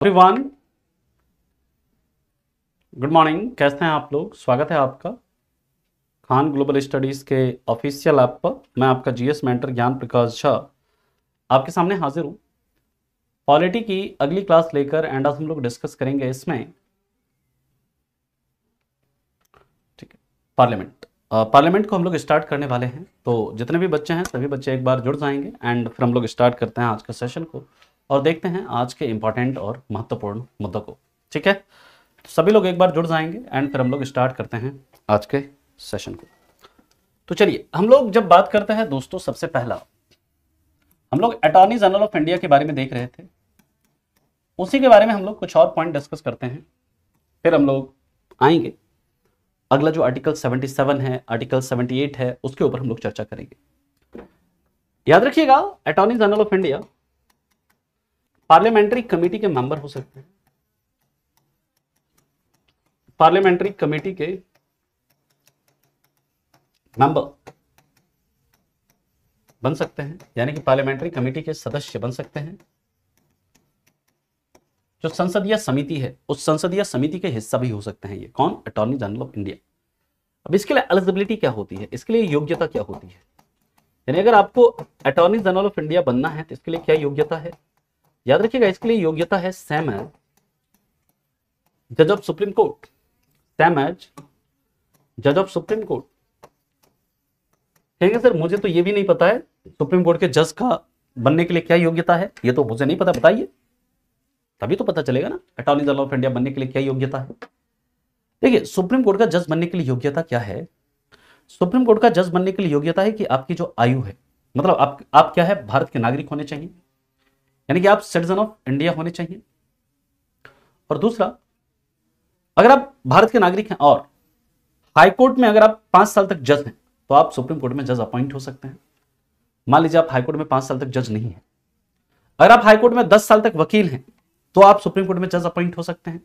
Everyone, good morning. कैसे हैं आप लोग? स्वागत है आपका खान ग्लोबल स्टडीज के ऑफिशियल ऐप पर। मैं आपका जीएस मेंटर ज्ञान प्रकाश झा आपके सामने हाजिर हूँ। पॉलिटी की अगली क्लास लेकर एंड आज हम लोग डिस्कस करेंगे इसमें, ठीक है, पार्लियामेंट को हम लोग स्टार्ट करने वाले हैं। तो जितने भी बच्चे हैं सभी बच्चे एक बार जुड़ जाएंगे एंड फिर हम लोग स्टार्ट करते हैं आज का सेशन को और देखते हैं आज के इंपॉर्टेंट और महत्वपूर्ण मुद्दों को। ठीक है, तो सभी लोग एक बार जुड़ जाएंगे एंड फिर हम लोग स्टार्ट करते हैं आज के सेशन को। तो चलिए, हम लोग जब बात करते हैं दोस्तों, सबसे पहला हम लोग अटॉर्नी जनरल ऑफ इंडिया के बारे में देख रहे थे, उसी के बारे में हम लोग कुछ और पॉइंट डिस्कस करते हैं। फिर हम लोग आएंगे अगला जो आर्टिकल 77 है, आर्टिकल 78 है, उसके ऊपर हम लोग चर्चा करेंगे। याद रखिएगा, attorney general of India parliamentary committee के मेंबर हो सकते हैं, पार्लियामेंट्री कमेटी के मेंबर बन सकते हैं, यानी कि पार्लियामेंट्री कमेटी के सदस्य बन सकते हैं। जो संसदीय समिति है उस संसदीय समिति के हिस्सा भी हो सकते हैं। ये कौन? Attorney general of India. अब इसके लिए एलिजिबिलिटी क्या होती है, इसके लिए योग्यता क्या होती है, यानी अगर आपको अटॉर्नी जनरल ऑफ इंडिया बनना है तो इसके लिए क्या योग्यता है? याद रखिएगा, इसके लिए योग्यता है सेम एज जज of supreme court, same age जज ऑफ सुप्रीम कोर्ट। ठीक है सर, मुझे तो ये भी नहीं पता है सुप्रीम कोर्ट के जज का बनने के लिए क्या योग्यता है, ये तो मुझे नहीं पता, बताइए तभी तो पता चलेगा ना अटॉर्नी जनरल ऑफ इंडिया बनने के लिए क्या योग्यता है। देखिए, सुप्रीम कोर्ट का जज बनने के लिए योग्यता क्या है? सुप्रीम कोर्ट का जज बनने के लिए योग्यता है कि आपकी जो आयु है, मतलब आप क्या है, भारत के नागरिक होने चाहिए, यानी कि आप सिटीजन ऑफ इंडिया होने चाहिए। और दूसरा, अगर आप भारत के नागरिक हैं और हाईकोर्ट में अगर आप 5 साल तक जज हैं तो आप सुप्रीम कोर्ट में जज अपॉइंट हो सकते हैं। मान लीजिए आप हाईकोर्ट में 5 साल तक जज नहीं है, अगर आप हाईकोर्ट में 10 साल तक वकील हैं तो आप सुप्रीम कोर्ट में जज अपॉइंट हो सकते हैं।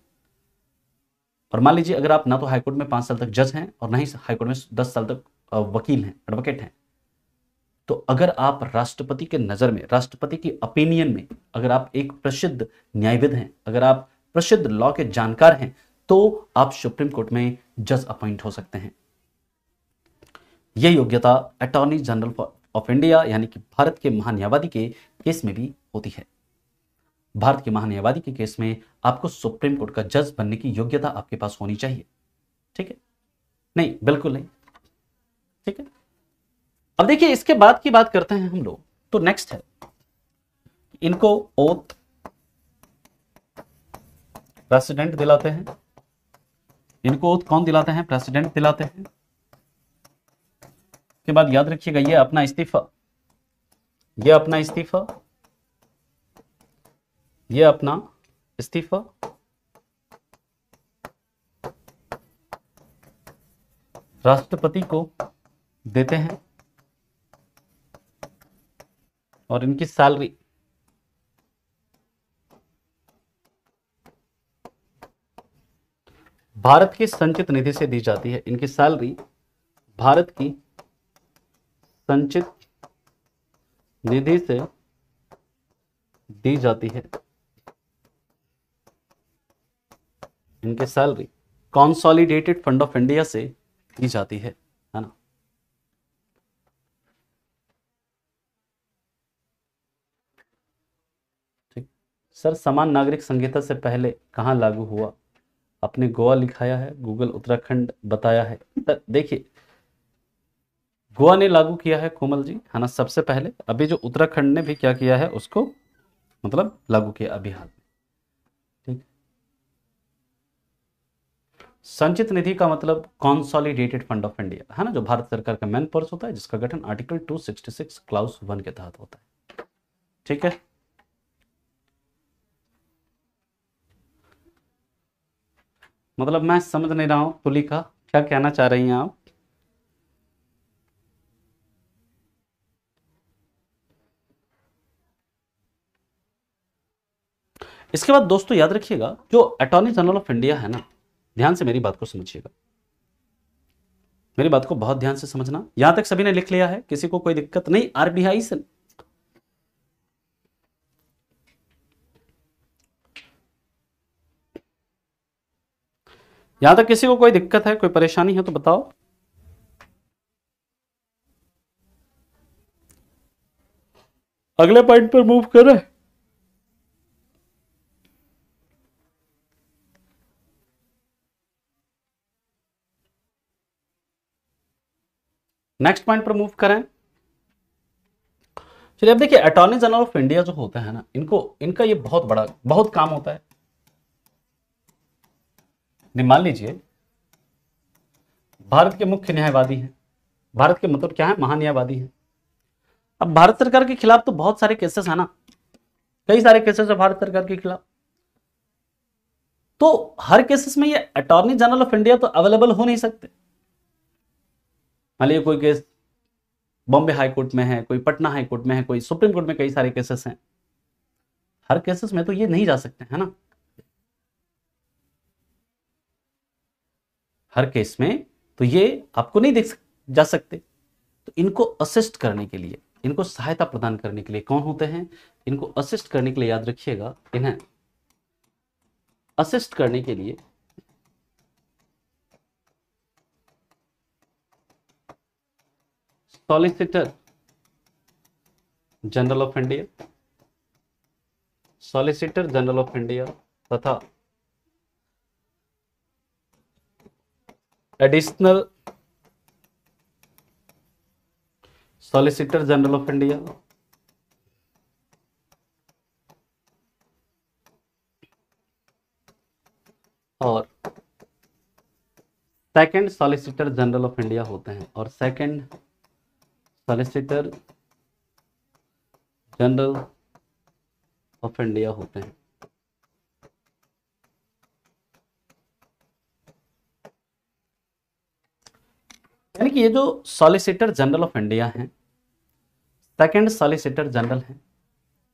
और मान लीजिए अगर आप ना तो हाईकोर्ट में 5 साल तक जज हैं और ना ही हाईकोर्ट में 10 साल तक वकील हैं, एडवोकेट हैं, तो अगर आप राष्ट्रपति के नजर में, राष्ट्रपति की ओपिनियन में अगर आप एक प्रसिद्ध न्यायविद हैं, अगर आप प्रसिद्ध लॉ के जानकार हैं, तो आप सुप्रीम कोर्ट में जज अपॉइंट हो सकते हैं। यह योग्यता अटॉर्नी जनरल ऑफ इंडिया यानी कि भारत के महान्यायवादी के केस में भी होती है। भारत के महान्यायवादी के केस में आपको सुप्रीम कोर्ट का जज बनने की योग्यता आपके पास होनी चाहिए। ठीक है? नहीं, बिल्कुल नहीं। ठीक है, अब देखिए इसके बाद की बात करते हैं हम लोग। तो नेक्स्ट है, इनको ओथ प्रेसिडेंट दिलाते हैं। इनको ओथ कौन दिलाते हैं? प्रेसिडेंट दिलाते हैं। के बाद याद रखिएगा, ये अपना इस्तीफा, ये अपना इस्तीफा, ये अपना इस्तीफा राष्ट्रपति को देते हैं और इनकी सैलरी भारत की संचित निधि से दी जाती है। इनकी सैलरी भारत की संचित निधि से दी जाती है। इनकी salary consolidated fund of India से दी जाती है ना। ठीक सर, समान नागरिक संहिता से पहले कहाँ लागू हुआ? आपने गोवा लिखाया है, गूगल उत्तराखंड बताया है। सर देखिए, गोवा ने लागू किया है कोमल जी, है ना, सबसे पहले। अभी जो उत्तराखंड ने भी क्या किया है उसको मतलब लागू किया अभी हाल में। ठीक, संचित निधि का मतलब कंसोलिडेटेड फंड ऑफ इंडिया, है ना, जो भारत सरकार का मैन पर्स होता है, जिसका गठन आर्टिकल 266 क्लाउस 1 के तहत होता है। ठीक है, मतलब मैं समझ नहीं रहा हूं तुलिका, क्या कहना चाह रही हैं आप? इसके बाद दोस्तों याद रखिएगा, जो अटॉर्नी जनरल ऑफ इंडिया है ना, ध्यान से मेरी बात को समझिएगा, मेरी बात को बहुत ध्यान से समझना। यहां तक सभी ने लिख लिया है, किसी को कोई दिक्कत नहीं? आरबीआई से यहां तक किसी को कोई दिक्कत है, कोई परेशानी है तो बताओ। अगले पॉइंट पर मूव कर रहे हैं। नेक्स्ट पॉइंट पर मूव करें। चलिए अब देखिए, अटॉर्नी जनरल ऑफ इंडिया जो होता है ना, इनका ये बहुत काम होता है। मान लीजिए भारत के मुख्य न्यायवादी हैं। भारत के मतलब क्या है, महान्यायवादी हैं। अब भारत सरकार के खिलाफ तो बहुत सारे केसेस है ना, कई सारे केसेस है भारत सरकार के खिलाफ। तो हर केसेस में ये अटॉर्नी जनरल ऑफ इंडिया तो अवेलेबल हो नहीं सकते। मान लीजिए कोई केस बॉम्बे हाई कोर्ट में है, कोई पटना हाई कोर्ट में है, कोई सुप्रीम कोर्ट में, कई सारे केसेस हैं। हर केसेस में तो ये नहीं जा सकते, है ना। हर केस में तो ये आपको नहीं जा सकते। तो इनको असिस्ट करने के लिए, इनको सहायता प्रदान करने के लिए कौन होते हैं? इनको असिस्ट करने के लिए याद रखिएगा, इन्हें असिस्ट करने के लिए solicitor general of India, solicitor general of India तथा additional solicitor general of India और second solicitor general of India होते हैं, और second solicitor general of India होते हैं। यानी कि ये जो सॉलिसिटर जनरल ऑफ इंडिया हैं, सेकंड सॉलिसिटर जनरल हैं,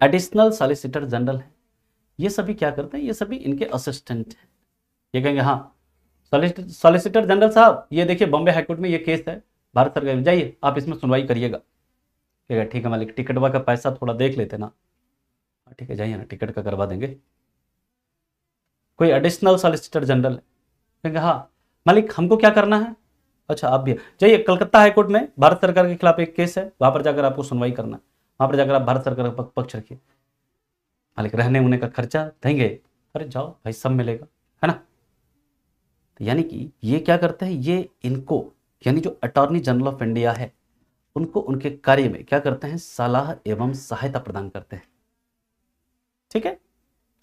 एडिशनल सॉलिसिटर जनरल हैं, ये सभी क्या करते हैं? ये सभी इनके असिस्टेंट हैं। ये कहेंगे हाँ सॉलिसिटर जनरल साहब, ये देखिए बॉम्बे हाईकोर्ट में ये केस है, भारत सरकार जाइए आप इसमें सुनवाई करिएगा। ठीक है मालिक, टिकटवा का पैसा थोड़ा देख लेते ना। ठीक है जाइए ना, टिकट का करवा देंगे। कोई एडिशनल सॉलिसिटर जनरल कहेंगे हाँ मालिक हमको क्या करना है, अच्छा आप भी जाइए कलकत्ता हाईकोर्ट में भारत सरकार के खिलाफ एक केस है, वहां पर जाकर आपको सुनवाई करना है, वहां पर जाकर आप भारत सरकार का पक्ष रखिए, मालिक रहने उन्हें का खर्चा देंगे। अरे जाओ भाई, सब मिलेगा, है ना। तो यानी कि ये क्या करते हैं, ये इनको यानी जो अटॉर्नी जनरल ऑफ इंडिया है उनको उनके कार्य में क्या करते हैं, सलाह एवं सहायता प्रदान करते हैं। ठीक है,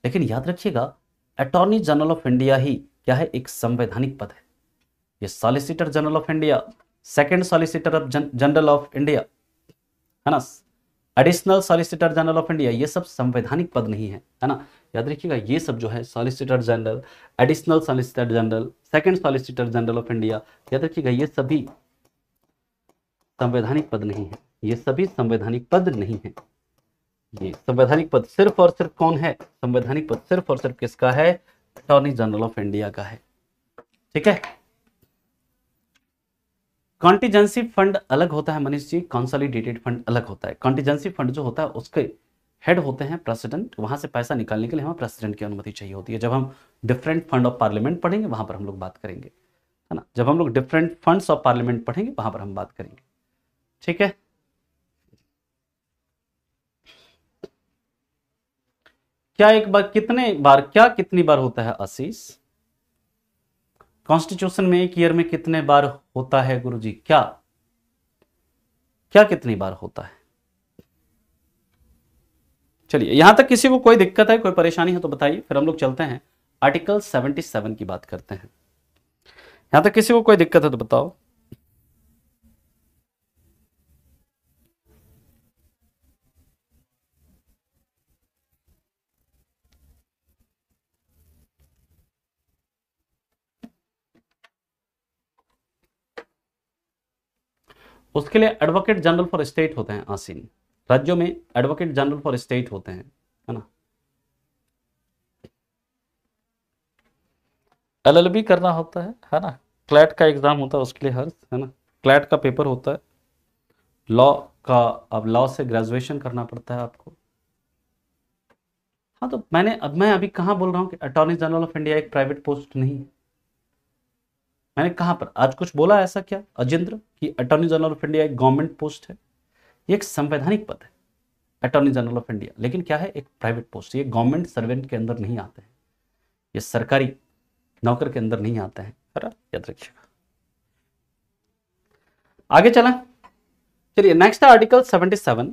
लेकिन याद रखिएगा अटॉर्नी जनरल ऑफ इंडिया ही क्या है, एक संवैधानिक पद है। ये solicitor general of India, second solicitor of general of India, है ना, additional solicitor general of India, ये सब संवैधानिक पद नहीं है ना। याद रखिएगा ये सब जो है solicitor general, additional solicitor general, second solicitor general of India, याद रखिएगा ये सभी संवैधानिक पद नहीं है। ये सभी संवैधानिक पद नहीं है। ये संवैधानिक पद सिर्फ और सिर्फ कौन है, संवैधानिक पद सिर्फ और सिर्फ किसका है, अटॉर्नी जनरल ऑफ इंडिया का है। ठीक है, कॉन्टिजेंसी फंड अलग होता है मनीष जी, कंसोलिडेटेड फंड अलग होता है। कॉन्टिजेंसी फंड जो होता है उसके हेड होते हैं प्रेसिडेंट, वहां से पैसा निकालने के लिए हमें प्रेसिडेंट की अनुमति चाहिए होती है। जब हम डिफरेंट फंड ऑफ पार्लियामेंट पढ़ेंगे वहां पर हम लोग बात करेंगे, है ना। जब हम लोग डिफरेंट फंड्स ऑफ पार्लियामेंट पढ़ेंगे वहां पर हम बात करेंगे। ठीक है, क्या एक बार कितनी बार होता है आशीष, कॉन्स्टिट्यूशन में एक ईयर में कितने बार होता है गुरुजी, क्या क्या कितनी बार होता है? चलिए यहां तक किसी को कोई दिक्कत है, कोई परेशानी है तो बताइए, फिर हम लोग चलते हैं आर्टिकल 77 की बात करते हैं। यहां तक किसी को कोई दिक्कत है तो बताओ। उसके लिए एडवोकेट जनरल फॉर स्टेट होते हैं आसीन, राज्यों में एडवोकेट जनरल फॉर स्टेट होते हैं, है ना। एलएलबी करना होता है ना, क्लैट का एग्जाम होता है उसके लिए हर, है ना, क्लैट का पेपर होता है। लॉ का, अब लॉ से ग्रेजुएशन करना पड़ता है आपको। हाँ तो मैं अभी कहाँ बोल रहा हूँ कि अटॉर्नी जनरल ऑफ इंडिया एक प्राइवेट पोस्ट नहीं है। मैंने कहां पर आज कुछ बोला ऐसा क्या अजेंद्र कि अटॉर्नी जनरल ऑफ इंडिया एक गवर्नमेंट पोस्ट है? ये एक संवैधानिक पद है अटॉर्नी जनरल ऑफ इंडिया, लेकिन क्या है, एक प्राइवेट पोस्ट। ये गवर्नमेंट सर्वेंट के अंदर नहीं आते हैं, ये सरकारी नौकर के अंदर नहीं आते हैं, याद रखिएगा। आगे चला, चलिए नेक्स्ट है आर्टिकल 77।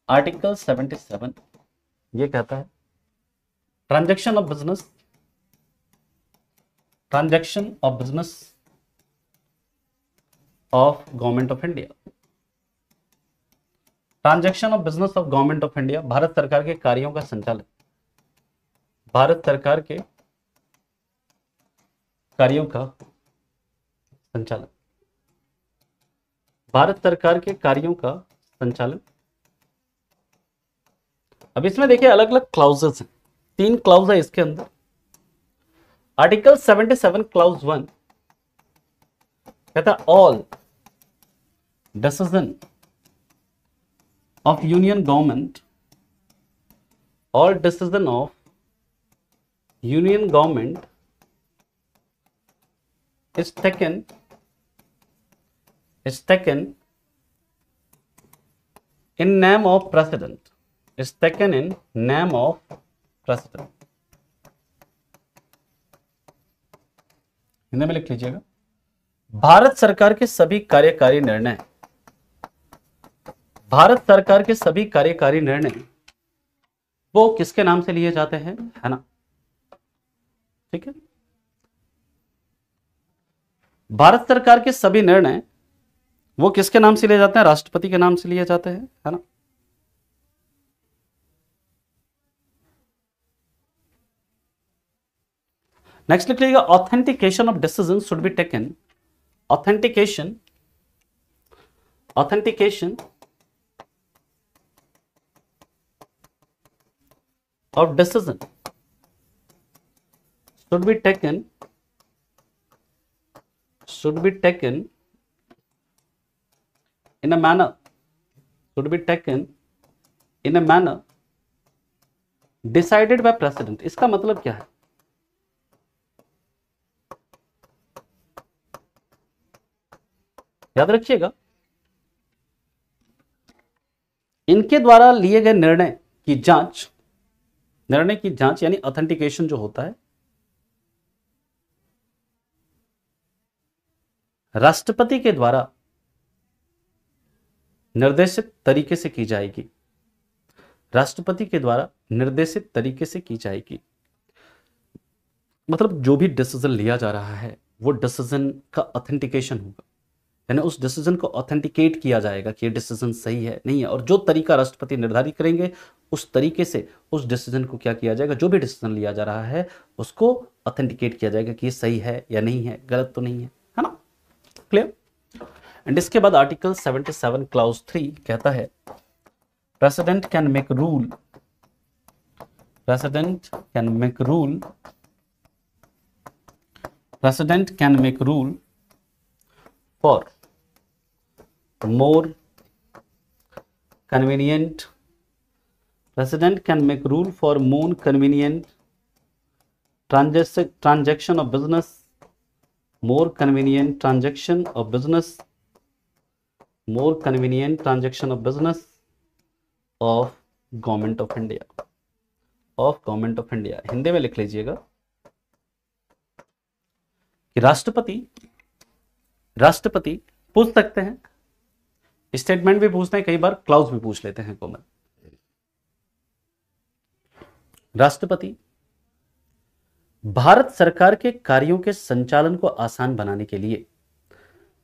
आर्टिकल 77 ये कहता है transaction of business, transaction of business of government of India. Transaction of business of government of India, Bharat सरकार के कार्यों का संचालन, भारत सरकार के कार्यों का संचालन, भारत सरकार के कार्यों का संचालन। अब इसमें देखिए अलग अलग क्लाउजेस हैं, 3 क्लाउज है इसके अंदर। आर्टिकल 77 क्लाउज 1 कहता है all decision of union government, all decision of union government is taken in name of president, is taken in name of president। Hindi में लिख लीजिएगा, भारत सरकार के सभी कार्यकारी निर्णय, भारत सरकार के सभी कार्यकारी निर्णय वो किसके नाम से लिए जाते हैं, है ना, ठीक है। भारत सरकार के सभी निर्णय वो किसके नाम से लिए जाते हैं, राष्ट्रपति के नाम से लिए जाते हैं, है ना। नेक्स्ट लिख लीजिएगा authentication of decision should be taken, authentication, authentication of decision should be taken, should be taken in a manner, should be taken in a manner decided by president। इसका मतलब क्या है, याद रखिएगा, इनके द्वारा लिए गए निर्णय की जांच, निर्णय की जांच यानी ऑथेंटिकेशन जो होता है राष्ट्रपति के द्वारा निर्देशित तरीके से की जाएगी, राष्ट्रपति के द्वारा निर्देशित तरीके से की जाएगी। मतलब जो भी डिसीजन लिया जा रहा है वो डिसीजन का ऑथेंटिकेशन होगा, यानी उस डिसीजन को ऑथेंटिकेट किया जाएगा कि ये डिसीजन सही है नहीं है, और जो तरीका राष्ट्रपति निर्धारित करेंगे उस तरीके से उस डिसीजन को क्या किया जाएगा, जो भी डिसीजन लिया जा रहा है उसको ऑथेंटिकेट किया जाएगा कि ये सही है या नहीं है, गलत तो नहीं है, है ना, क्लियर। एंड इसके बाद आर्टिकल 77 क्लाउज 3 कहता है president can make rule, president can make rule, president can make rule for more convenient, president can make rule for more convenient transaction of business, more convenient transaction of business, more convenient transaction of business of government of India, of government of India। Hindi में लिख लीजिएगा कि राष्ट्रपति पूछ सकते हैं, statement भी पूछते हैं, कई बार क्लाउज भी पूछ लेते हैं कॉमन। राष्ट्रपति भारत सरकार के कार्यों के संचालन को आसान बनाने के लिए,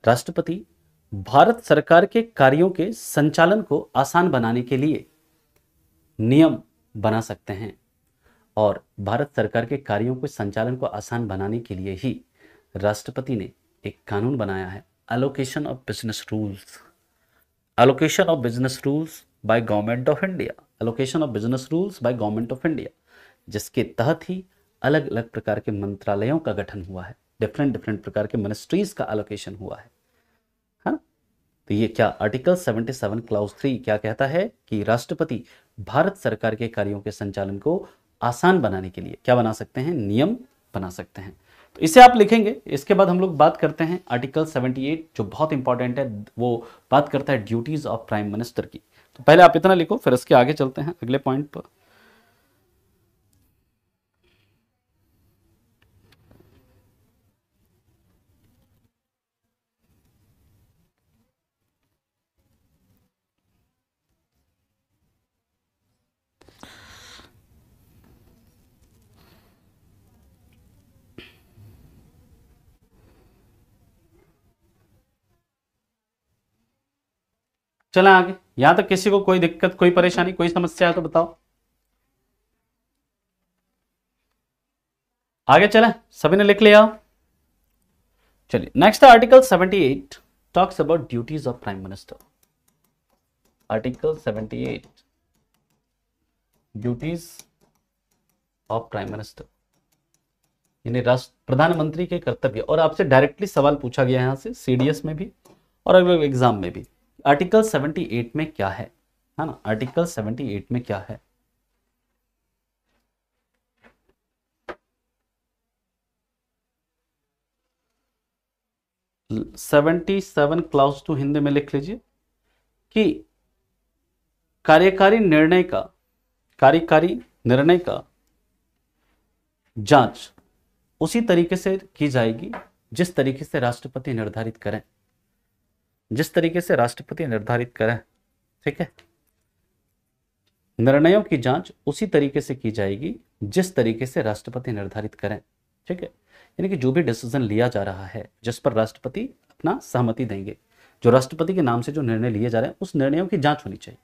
राष्ट्रपति भारत सरकार के कार्यों के संचालन को आसान बनाने के लिए नियम बना सकते हैं, और भारत सरकार के कार्यों के संचालन को आसान बनाने के लिए ही राष्ट्रपति ने एक कानून बनाया है, allocation of business rules, allocation of business rules by government of India, allocation of business rules by government of India, जिसके तहत ही अलग अलग प्रकार के मंत्रालयों का गठन हुआ है, डिफरेंट प्रकार के मिनिस्ट्रीज का एलोकेशन हुआ है ना। तो ये क्या आर्टिकल 77 क्लाउज 3 क्या कहता है कि राष्ट्रपति भारत सरकार के कार्यों के संचालन को आसान बनाने के लिए क्या बना सकते हैं, नियम बना सकते हैं। तो इसे आप लिखेंगे। इसके बाद हम लोग बात करते हैं आर्टिकल 78 जो बहुत इंपॉर्टेंट है, वो बात करता है ड्यूटीज ऑफ प्राइम मिनिस्टर की। तो पहले आप इतना लिखो, फिर इसके आगे चलते हैं अगले पॉइंट पर। चलें आगे। यहां तक किसी को कोई दिक्कत, कोई परेशानी, कोई समस्या है तो बताओ। आगे चलें, सभी ने लिख लिया। चलिए next article 78 talks about duties of prime minister. Article 78 duties of prime minister, यानी राष्ट्र प्रधानमंत्री के कर्तव्य। और आपसे डायरेक्टली सवाल पूछा गया यहां से सीडीएस में भी और अगले एग्जाम में भी। आर्टिकल 78 में क्या है ना, आर्टिकल 78 में क्या है। ल 77 क्लाउज 2 हिंदी में लिख लीजिए कि कार्यकारी निर्णय का जांच उसी तरीके से की जाएगी जिस तरीके से राष्ट्रपति निर्धारित करें, जिस तरीके से राष्ट्रपति निर्धारित करें। ठीक है, निर्णयों की जांच उसी तरीके से की जाएगी जिस तरीके से राष्ट्रपति निर्धारित करें। ठीक है, यानी कि जो भी डिसीजन लिया जा रहा है जिस पर राष्ट्रपति अपना सहमति देंगे, जो राष्ट्रपति के नाम से जो निर्णय लिए जा रहे हैं, उस निर्णयों की जांच होनी चाहिए।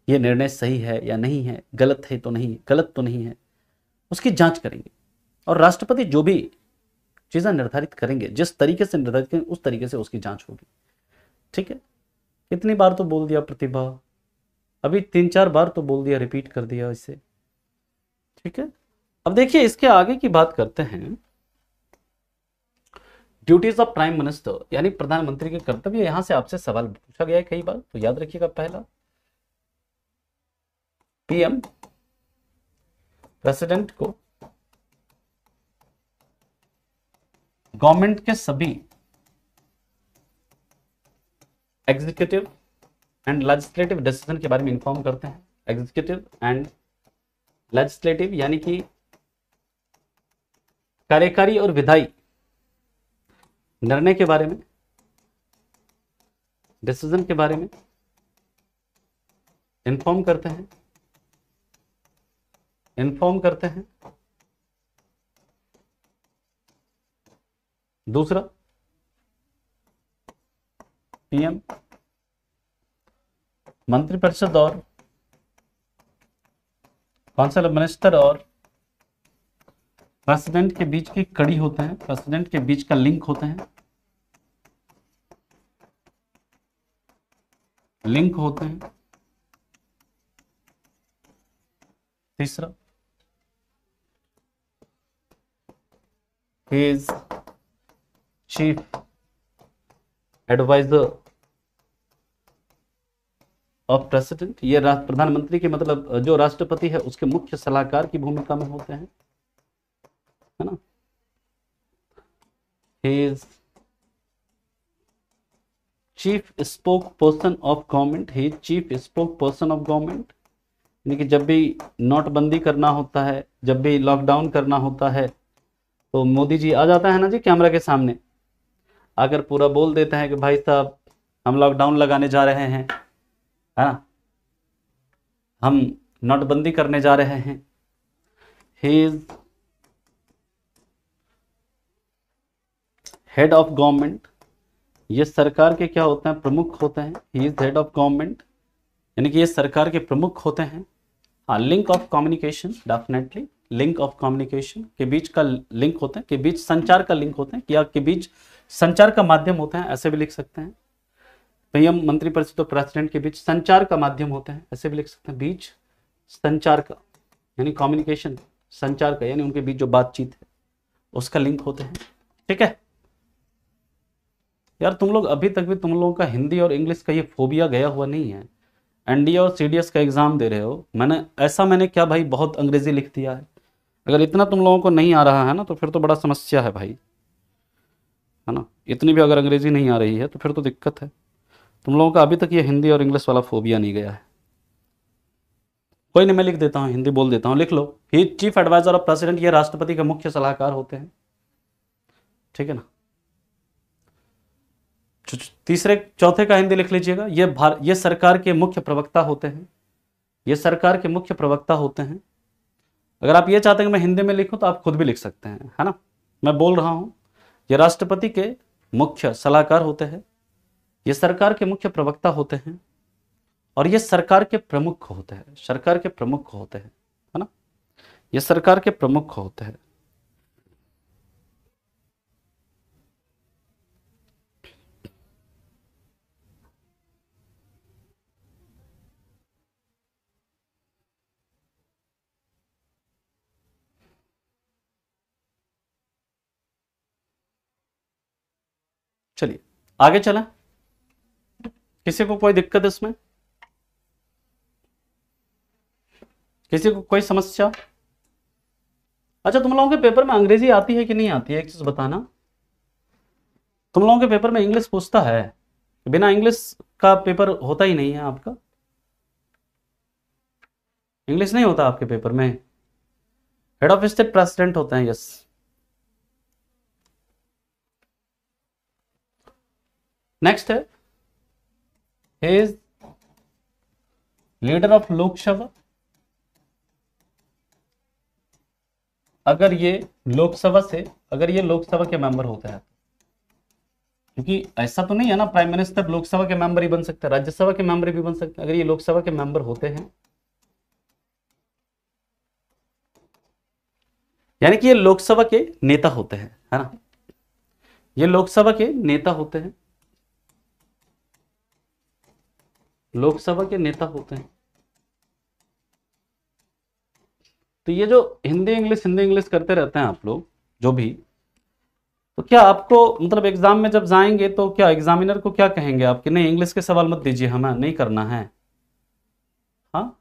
ये निर्णय सही है या नहीं है, गलत है तो नहीं, गलत तो नहीं है, उसकी जांच करेंगे। और राष्ट्रपति जो भी चीजें निर्धारित करेंगे, जिस तरीके से निर्धारित करेंगे, उस तरीके से उसकी जांच होगी। ठीक है, कितनी बार तो बोल दिया प्रतिभा, अभी 3-4 बार तो बोल दिया, रिपीट कर दिया इसे। ठीक है, अब देखिए इसके आगे की बात करते हैं। ड्यूटीज ऑफ प्राइम मिनिस्टर यानी प्रधानमंत्री के कर्तव्य। यहां से आपसे सवाल पूछा गया है कई बार, तो याद रखिएगा। पहला, पीएम प्रेसिडेंट को गवर्नमेंट के सभी एग्जीक्यूटिव एंड लेजिस्लेटिव डिसीजन के बारे में इंफॉर्म करते हैं। एग्जीक्यूटिव एंड लेजिस्लेटिव यानी कि कार्यकारी और विधायी निर्णय के बारे में, डिसीजन के बारे में इंफॉर्म करते हैं, दूसरा, पीएम मंत्रिपरिषद और काउंसिल ऑफ मिनिस्टर और प्रेसिडेंट के बीच की कड़ी होते हैं, प्रेसिडेंट के बीच का लिंक होते हैं, तीसरा, he is chief advisor of president. ये प्रधानमंत्री के मतलब जो राष्ट्रपति है उसके मुख्य सलाहकार की भूमिका में होते हैं, है ना। he is chief spoke person of government, he chief spoke person of government. यानी कि जब भी नोटबंदी करना होता है, जब भी लॉकडाउन करना होता है, तो मोदी जी आ जाता है ना जी कैमरा के सामने, आकर पूरा बोल देते हैं कि भाई साहब हम लॉकडाउन लगाने जा रहे हैं, है ना, हम नोटबंदी करने जा रहे हैं। He is head of government, ये सरकार के क्या होते हैं, प्रमुख होते हैं। He is head of government यानी कि ये सरकार के प्रमुख होते हैं। हाँ, link of communication, definitely link of communication के बीच का लिंक होते हैं, के बीच संचार का लिंक होते हैं, या के बीच संचार का माध्यम होते हैं, ऐसे भी लिख सकते हैं। पीएम मंत्रिपरिषद और प्रेसिडेंट के बीच संचार का माध्यम होते हैं, ऐसे भी लिख सकते हैं। बीच संचार का यानी कम्युनिकेशन, संचार का यानी उनके बीच जो बातचीत है उसका लिंक होते हैं। ठीक है यार, तुम लोग अभी तक भी तुम लोगों का हिंदी और इंग्लिश का ये फोबिया गया हुआ नहीं है। एनडीए और सीडीएस का एग्जाम दे रहे हो, मैंने क्या भाई बहुत अंग्रेजी लिख दिया है, अगर इतना तुम लोगों को नहीं आ रहा है ना तो फिर तो बड़ा समस्या है भाई, है ना। इतनी भी अगर अंग्रेजी नहीं आ रही है तो फिर तो दिक्कत है। तुम लोगों का अभी तक ये हिंदी और इंग्लिश वाला फोबिया नहीं गया है। कोई नहीं, मैं लिख देता हूँ, हिंदी बोल देता हूँ, लिख लो। ही चीफ एडवाइजर ऑफ प्रेसिडेंट, ये राष्ट्रपति के मुख्य सलाहकार होते हैं, ठीक है ना। तीसरे चौथे का हिंदी लिख लीजिएगा, ये सरकार के मुख्य प्रवक्ता होते हैं, ये सरकार के मुख्य प्रवक्ता होते हैं। अगर आप ये चाहते हैं कि मैं हिंदी में लिखूं तो आप खुद भी लिख सकते हैं, है ना। मैं बोल रहा हूं, ये राष्ट्रपति के मुख्य सलाहकार होते हैं, ये सरकार के मुख्य प्रवक्ता होते हैं, और ये सरकार के प्रमुख होते हैं, सरकार के प्रमुख होते हैं, है ना। ये सरकार के प्रमुख होते हैं। चलिए आगे चलें, किसी को कोई दिक्कत इसमें, किसी को कोई समस्या। अच्छा, तुम लोगों के पेपर में अंग्रेजी आती है कि नहीं आती है, एक चीज बताना। तुम लोगों के पेपर में इंग्लिश पूछता है, बिना इंग्लिश का पेपर होता ही नहीं है आपका, इंग्लिश नहीं होता आपके पेपर में। हेड ऑफ स्टेट प्रेसिडेंट होते हैं, यस। नेक्स्ट है इज लीडर ऑफ लोकसभा। अगर ये लोकसभा के मेंबर होते हैं, क्योंकि ऐसा तो नहीं है ना प्राइम मिनिस्टर लोकसभा के मेंबर ही बन सकते हैं, राज्यसभा के मेंबर भी बन सकते हैं। अगर ये लोकसभा के मेंबर होते हैं, यानी कि ये लोकसभा के नेता होते हैं, है ना, ये लोकसभा के नेता होते हैं, लोकसभा के नेता होते हैं। तो ये जो हिंदी इंग्लिश करते रहते हैं आप लोग जो भी, तो क्या आपको मतलब एग्जाम में जब जाएंगे तो क्या एग्जामिनर को क्या कहेंगे आप कि नहीं इंग्लिश के सवाल मत दीजिए, हमें नहीं करना है। हाँ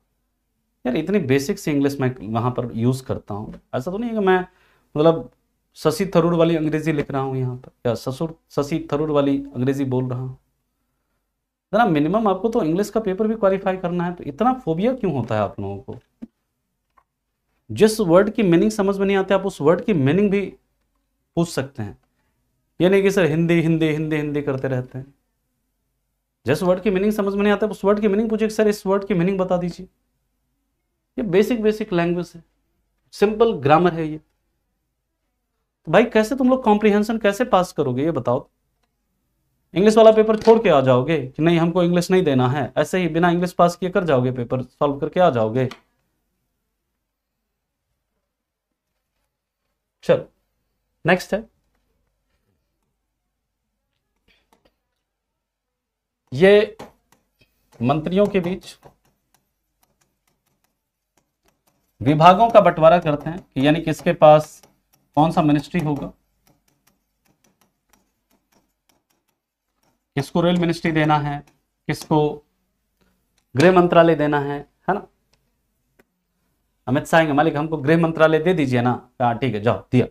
यार, इतनी बेसिक सी इंग्लिश मैं वहां पर यूज करता हूँ, ऐसा तो नहीं है कि मैं मतलब शशि थरूर वाली अंग्रेजी लिख रहा हूँ यहाँ पर, या शशि थरूर वाली अंग्रेजी बोल रहा हूँ। जरा मिनिमम आपको तो इंग्लिश का पेपर भी क्वालिफाई करना है, तो इतना फोबिया क्यों होता है आप लोगों को। जिस वर्ड की मीनिंग समझ में नहीं आती आप उस वर्ड की मीनिंग भी पूछ सकते हैं, ये नहीं कि सर हिंदी हिंदी हिंदी हिंदी करते रहते हैं। जिस वर्ड की मीनिंग समझ में नहीं आता उस वर्ड की मीनिंग पूछिए, सर इस वर्ड की मीनिंग बता दीजिए। ये बेसिक बेसिक लैंग्वेज है, सिंपल ग्रामर है ये। तो भाई कैसे तुम लोग कॉम्प्रिहेंशन कैसे पास करोगे ये बताओ। इंग्लिश वाला पेपर छोड़ के आ जाओगे कि नहीं हमको इंग्लिश नहीं देना है, ऐसे ही बिना इंग्लिश पास किए कर जाओगे, पेपर सॉल्व करके आ जाओगे। चलो नेक्स्ट है, ये मंत्रियों के बीच विभागों का बंटवारा करते हैं कि यानी किसके पास कौन सा मिनिस्ट्री होगा, किसको रेल मिनिस्ट्री देना है, किसको गृह मंत्रालय देना है ना। अमित शाह के मालिक हमको गृह मंत्रालय दे दीजिए ना, हाँ ठीक है जाओ दिया।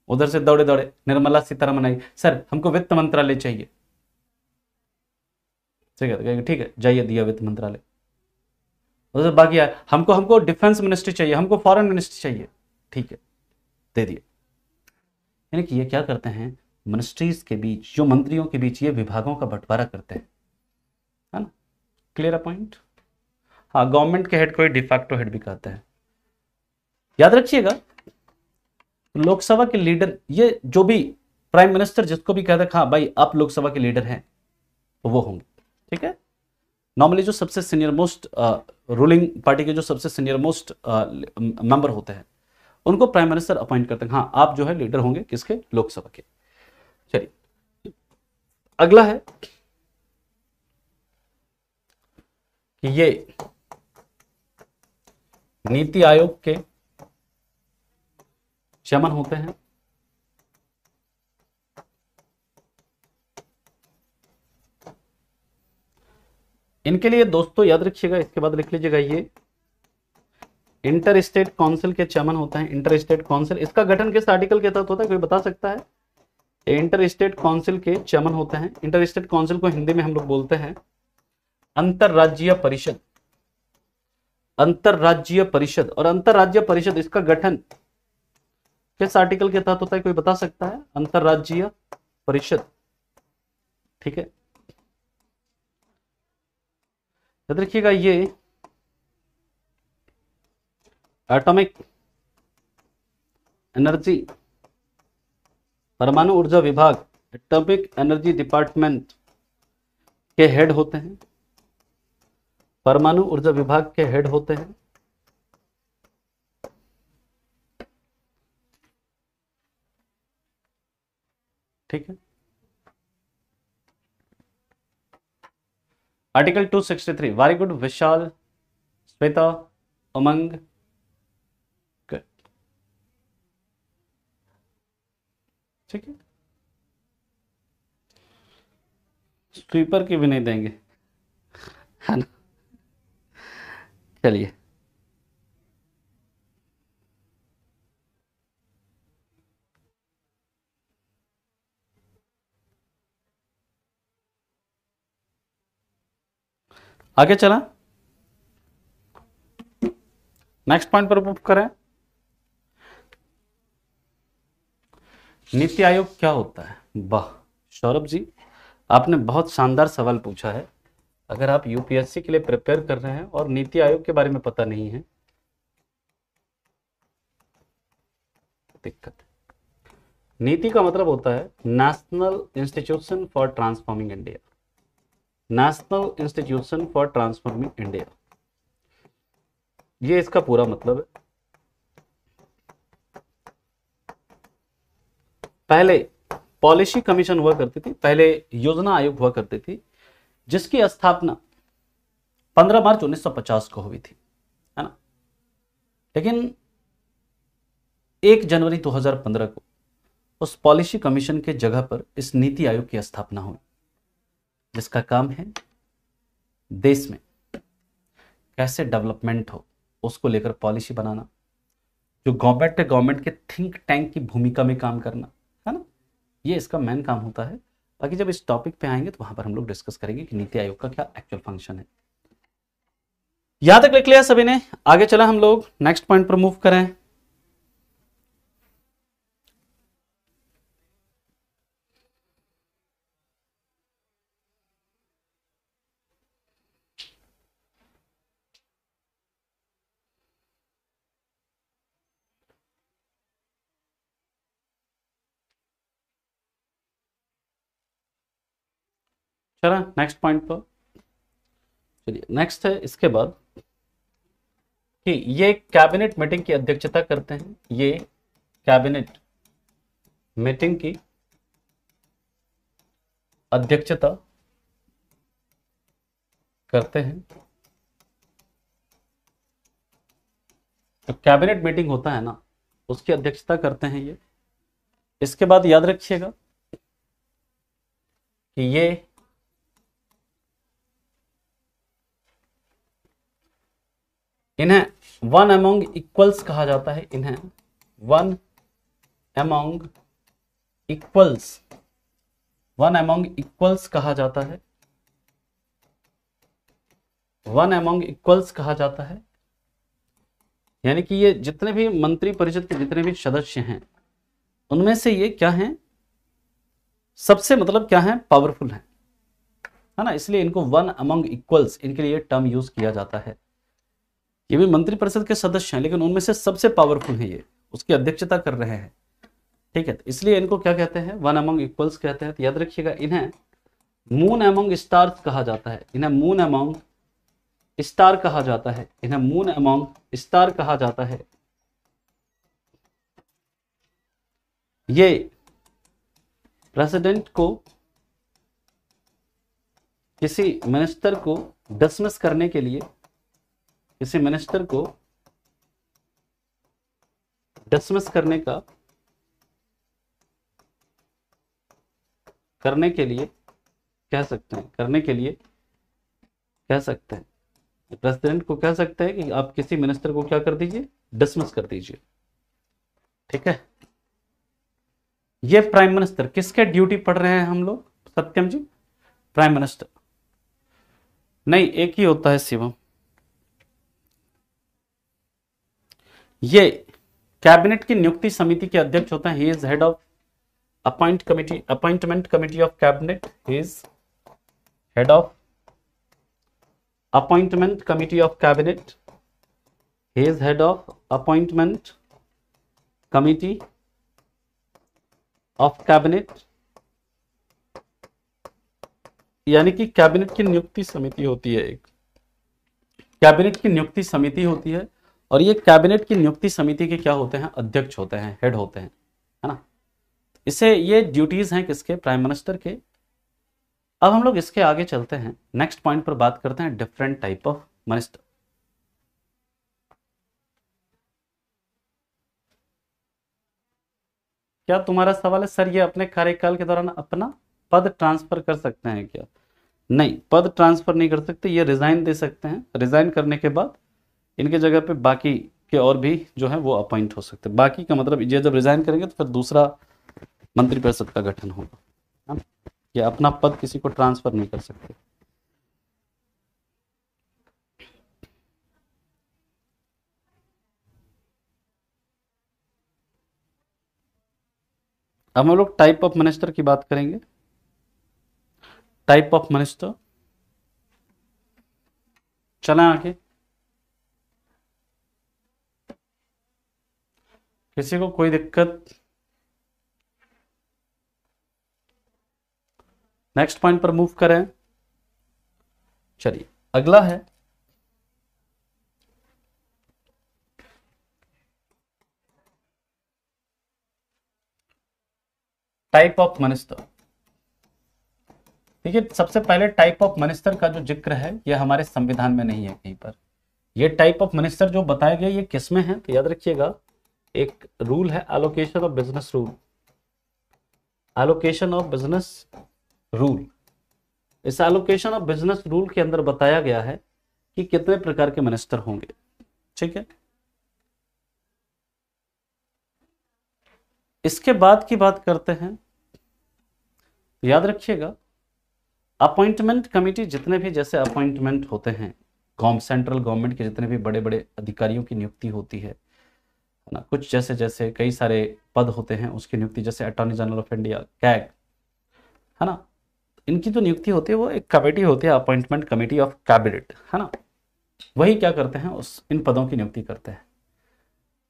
उधर से दौड़े दौड़े निर्मला सीतारमन आई, सर हमको वित्त मंत्रालय चाहिए, ठीक है जाइए दिया वित्त मंत्रालय। उधर बाकी हमको हमको डिफेंस मिनिस्ट्री चाहिए, हमको फॉरेन मिनिस्ट्री चाहिए, ठीक है दे दिए। यानी कि ये क्या करते हैं, मिनिस्ट्रीज के बीच जो मंत्रियों के बीच ये विभागों का बंटवारा करते हैं, है ना। क्लियर है पॉइंट। हाँ, गवर्नमेंट के हेड को ही डिफैक्टो हेड भी कहते हैं। याद रखिएगा, लोकसभा के लीडर ये जो भी प्राइम मिनिस्टर जिसको भी कहते हैं हाँ भाई आप लोकसभा के लीडर हैं तो वो होंगे, ठीक है। नॉर्मली जो सबसे सीनियर मोस्ट रूलिंग पार्टी के जो सबसे सीनियर मोस्ट मेंबर होते हैं उनको प्राइम मिनिस्टर अपॉइंट करते हैं, हाँ आप जो है लीडर होंगे किसके, लोकसभा के। चलिए अगला है कि ये नीति आयोग के चेयरमैन होते हैं। इनके लिए दोस्तों याद रखिएगा, इसके बाद लिख लीजिएगा, ये इंटर स्टेट काउंसिल के चेयरमैन होते हैं। इंटर स्टेट काउंसिल, इसका गठन किस आर्टिकल के तहत होता है, कोई बता सकता है? इंटर स्टेट काउंसिल के चेयरमैन होते हैं। इंटर स्टेट काउंसिल को हिंदी में हम लोग बोलते हैं अंतरराज्यीय परिषद। अंतरराज्यीय परिषद, और अंतरराज्यीय परिषद इसका गठन किस आर्टिकल के तहत होता है, कोई बता सकता है? अंतरराज्यीय परिषद, ठीक है। याद रखिएगा ये एटॉमिक एनर्जी, परमाणु ऊर्जा विभाग, एटॉमिक एनर्जी डिपार्टमेंट के हेड होते हैं। परमाणु ऊर्जा विभाग के हेड होते हैं। ठीक है। आर्टिकल 263, वेरी गुड विशाल, श्वेता, उमंग, ठीक है। स्वीपर की भी नहीं देंगे, है ना? चलिए आगे चला, नेक्स्ट पॉइंट पर मूव करें। नीति आयोग क्या होता है? वाह सौरभ जी, आपने बहुत शानदार सवाल पूछा है। अगर आप यूपीएससी के लिए प्रिपेयर कर रहे हैं और नीति आयोग के बारे में पता नहीं है, दिक्कत। नीति का मतलब होता है national institution for transforming India. National institution for transforming India, ये इसका पूरा मतलब है। पहले पॉलिसी कमीशन हुआ करती थी, पहले योजना आयोग हुआ करती थी, जिसकी स्थापना 15 मार्च 1950 को हुई थी, है ना? लेकिन 1 जनवरी 2015 को उस पॉलिसी कमीशन के जगह पर इस नीति आयोग की स्थापना हुई, जिसका काम है देश में कैसे डेवलपमेंट हो उसको लेकर पॉलिसी बनाना, जो गवर्नमेंट है गवर्नमेंट के थिंक टैंक की भूमिका में काम करना, है ना? ये इसका मेन काम होता है। बाकी जब इस टॉपिक पे आएंगे तो वहां पर हम लोग डिस्कस करेंगे कि नीति आयोग का क्या एक्चुअल फंक्शन है। यहां तक लिख लिया सभी ने? आगे चला हम लोग नेक्स्ट पॉइंट पर मूव करें। चला नेक्स्ट पॉइंट पर चलिए। नेक्स्ट है इसके बाद कि ये कैबिनेट मीटिंग की अध्यक्षता करते हैं। ये कैबिनेट मीटिंग की अध्यक्षता करते हैं। तो कैबिनेट मीटिंग होता है ना, उसकी अध्यक्षता करते हैं ये। इसके बाद याद रखिएगा कि ये इन्हें वन अमोंग इक्वल्स कहा जाता है। इन्हें one among equals, one among equals कहा जाता है। वन अमोंग इक्वल्स कहा जाता है, यानी कि ये जितने भी मंत्री परिषद के जितने भी सदस्य हैं उनमें से ये क्या हैं, सबसे मतलब क्या है, पावरफुल है ना? इसलिए इनको वन अमंग इक्वल्स, इनके लिए टर्म यूज किया जाता है। ये भी मंत्री परिषद के सदस्य हैं लेकिन उनमें से सबसे पावरफुल है ये, उसकी अध्यक्षता कर रहे हैं, ठीक है? तो इसलिए इनको क्या कहते हैं, वन अमंग इक्वल्स कहते हैं। तो याद रखिएगा इन्हें मून अमंग स्टार्स कहा जाता है। इन्हें मून अमंग स्टार कहा जाता है। इन्हें मून अमंग स्टार कहा जाता है। ये प्रेसिडेंट को, किसी मिनिस्टर को डिसमिस करने के लिए, किसी मिनिस्टर को डिसमिस करने के लिए कह सकते हैं, करने के लिए कह सकते हैं, प्रेसिडेंट को कह सकते हैं कि आप किसी मिनिस्टर को क्या कर दीजिए, डिसमिस कर दीजिए। ठीक है, ये प्राइम मिनिस्टर, किसके ड्यूटी पढ़ रहे हैं हम लोग सत्यम जी? प्राइम मिनिस्टर नहीं, एक ही होता है शिवम। ये कैबिनेट की नियुक्ति समिति के अध्यक्ष होते हैं। He is head of appointment committee of cabinet. He is head of appointment committee of cabinet. He is head of appointment committee of cabinet, यानी कि कैबिनेट की नियुक्ति समिति होती है, एक कैबिनेट की नियुक्ति समिति होती है। और ये कैबिनेट की नियुक्ति समिति के क्या होते हैं, अध्यक्ष होते हैं, हेड होते हैं, है ना। इसे ये ड्यूटीज हैं किसके, प्राइम मिनिस्टर के। अब हम लोग इसके आगे चलते हैं, नेक्स्ट पॉइंट पर बात करते हैं डिफरेंट टाइप ऑफ मिनिस्टर। क्या तुम्हारा सवाल है सर ये अपने कार्यकाल के दौरान अपना पद ट्रांसफर कर सकते हैं क्या? नहीं, पद ट्रांसफर नहीं कर सकते, ये रिजाइन दे सकते हैं। रिजाइन करने के बाद इनके जगह पे बाकी के और भी जो है वो अपॉइंट हो सकते हैं। बाकी का मतलब ये जब रिजाइन करेंगे तो फिर दूसरा मंत्रिपरिषद का गठन होगा, है ना? ये अपना पद किसी को ट्रांसफर नहीं कर सकते। अब हम लोग टाइप ऑफ मिनिस्टर की बात करेंगे। टाइप ऑफ मिनिस्टर, चलें आगे। किसी को कोई दिक्कत? नेक्स्ट पॉइंट पर मूव करें। चलिए अगला है टाइप ऑफ मिनिस्टर। देखिए सबसे पहले टाइप ऑफ मिनिस्टर का जो जिक्र है ये हमारे संविधान में नहीं है कहीं पर। ये टाइप ऑफ मिनिस्टर जो बताया गया ये किस में है, तो याद रखिएगा एक रूल है allocation of business rule. Allocation of business rule, इस एलोकेशन ऑफ बिजनेस रूल के अंदर बताया गया है कि कितने प्रकार के मिनिस्टर होंगे। ठीक है, इसके बाद की बात करते हैं। याद रखिएगा अपॉइंटमेंट कमिटी जितने भी जैसे अपॉइंटमेंट होते हैं, सेंट्रल गवर्नमेंट के जितने भी बड़े बड़े अधिकारियों की नियुक्ति होती है ना, कुछ जैसे जैसे कई सारे पद होते हैं उसकी नियुक्ति, जैसे attorney general of India, CAG, है ना, इनकी जो नियुक्ति होती है वो एक कमेटी होती है, अपॉइंटमेंट कमेटी ऑफ कैबिनेट, है ना। वही क्या करते हैं, उस इन पदों की नियुक्ति करते हैं।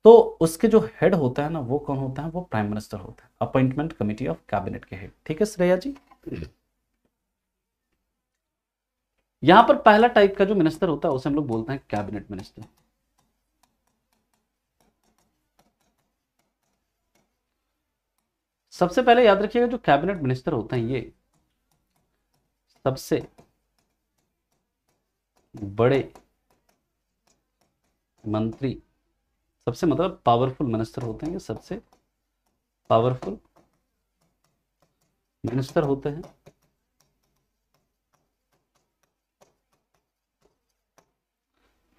तो उसके जो हेड होता है ना वो कौन होता है, वो प्राइम मिनिस्टर होता है, अपॉइंटमेंट कमेटी ऑफ कैबिनेट के हेड। ठीक है श्रेया जी। यहां पर पहला टाइप का जो मिनिस्टर होता है उसे हम लोग बोलते हैं कैबिनेट मिनिस्टर। सबसे पहले याद रखिएगा जो कैबिनेट मिनिस्टर होते हैं ये सबसे बड़े मंत्री, सबसे मतलब पावरफुल मिनिस्टर होते हैं, ये सबसे पावरफुल मिनिस्टर होते हैं।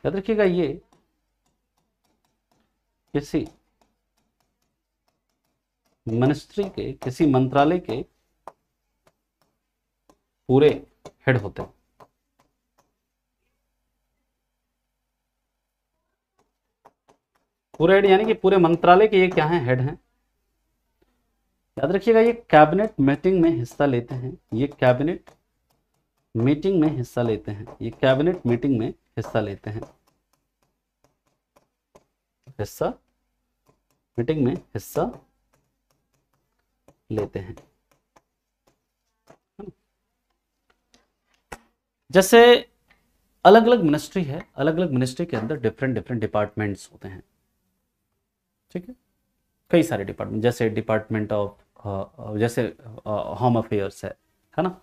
याद रखिएगा ये किसी मिनिस्ट्री के, किसी मंत्रालय के पूरे हेड होते हैं। पूरे हेड यानी कि पूरे मंत्रालय के ये क्या हैं, हेड हैं। याद रखिएगा ये कैबिनेट मीटिंग में हिस्सा लेते हैं, ये कैबिनेट मीटिंग में हिस्सा लेते हैं, ये कैबिनेट मीटिंग में हिस्सा लेते हैं, हिस्सा मीटिंग में हिस्सा लेते हैं। जैसे अलग अलग मिनिस्ट्री है, अलग अलग मिनिस्ट्री के अंदर डिफरेंट डिफरेंट डिपार्टमेंट्स होते हैं। ठीक है, कई सारे डिपार्टमेंट, जैसे डिपार्टमेंट ऑफ जैसे होम अफेयर्स है ना,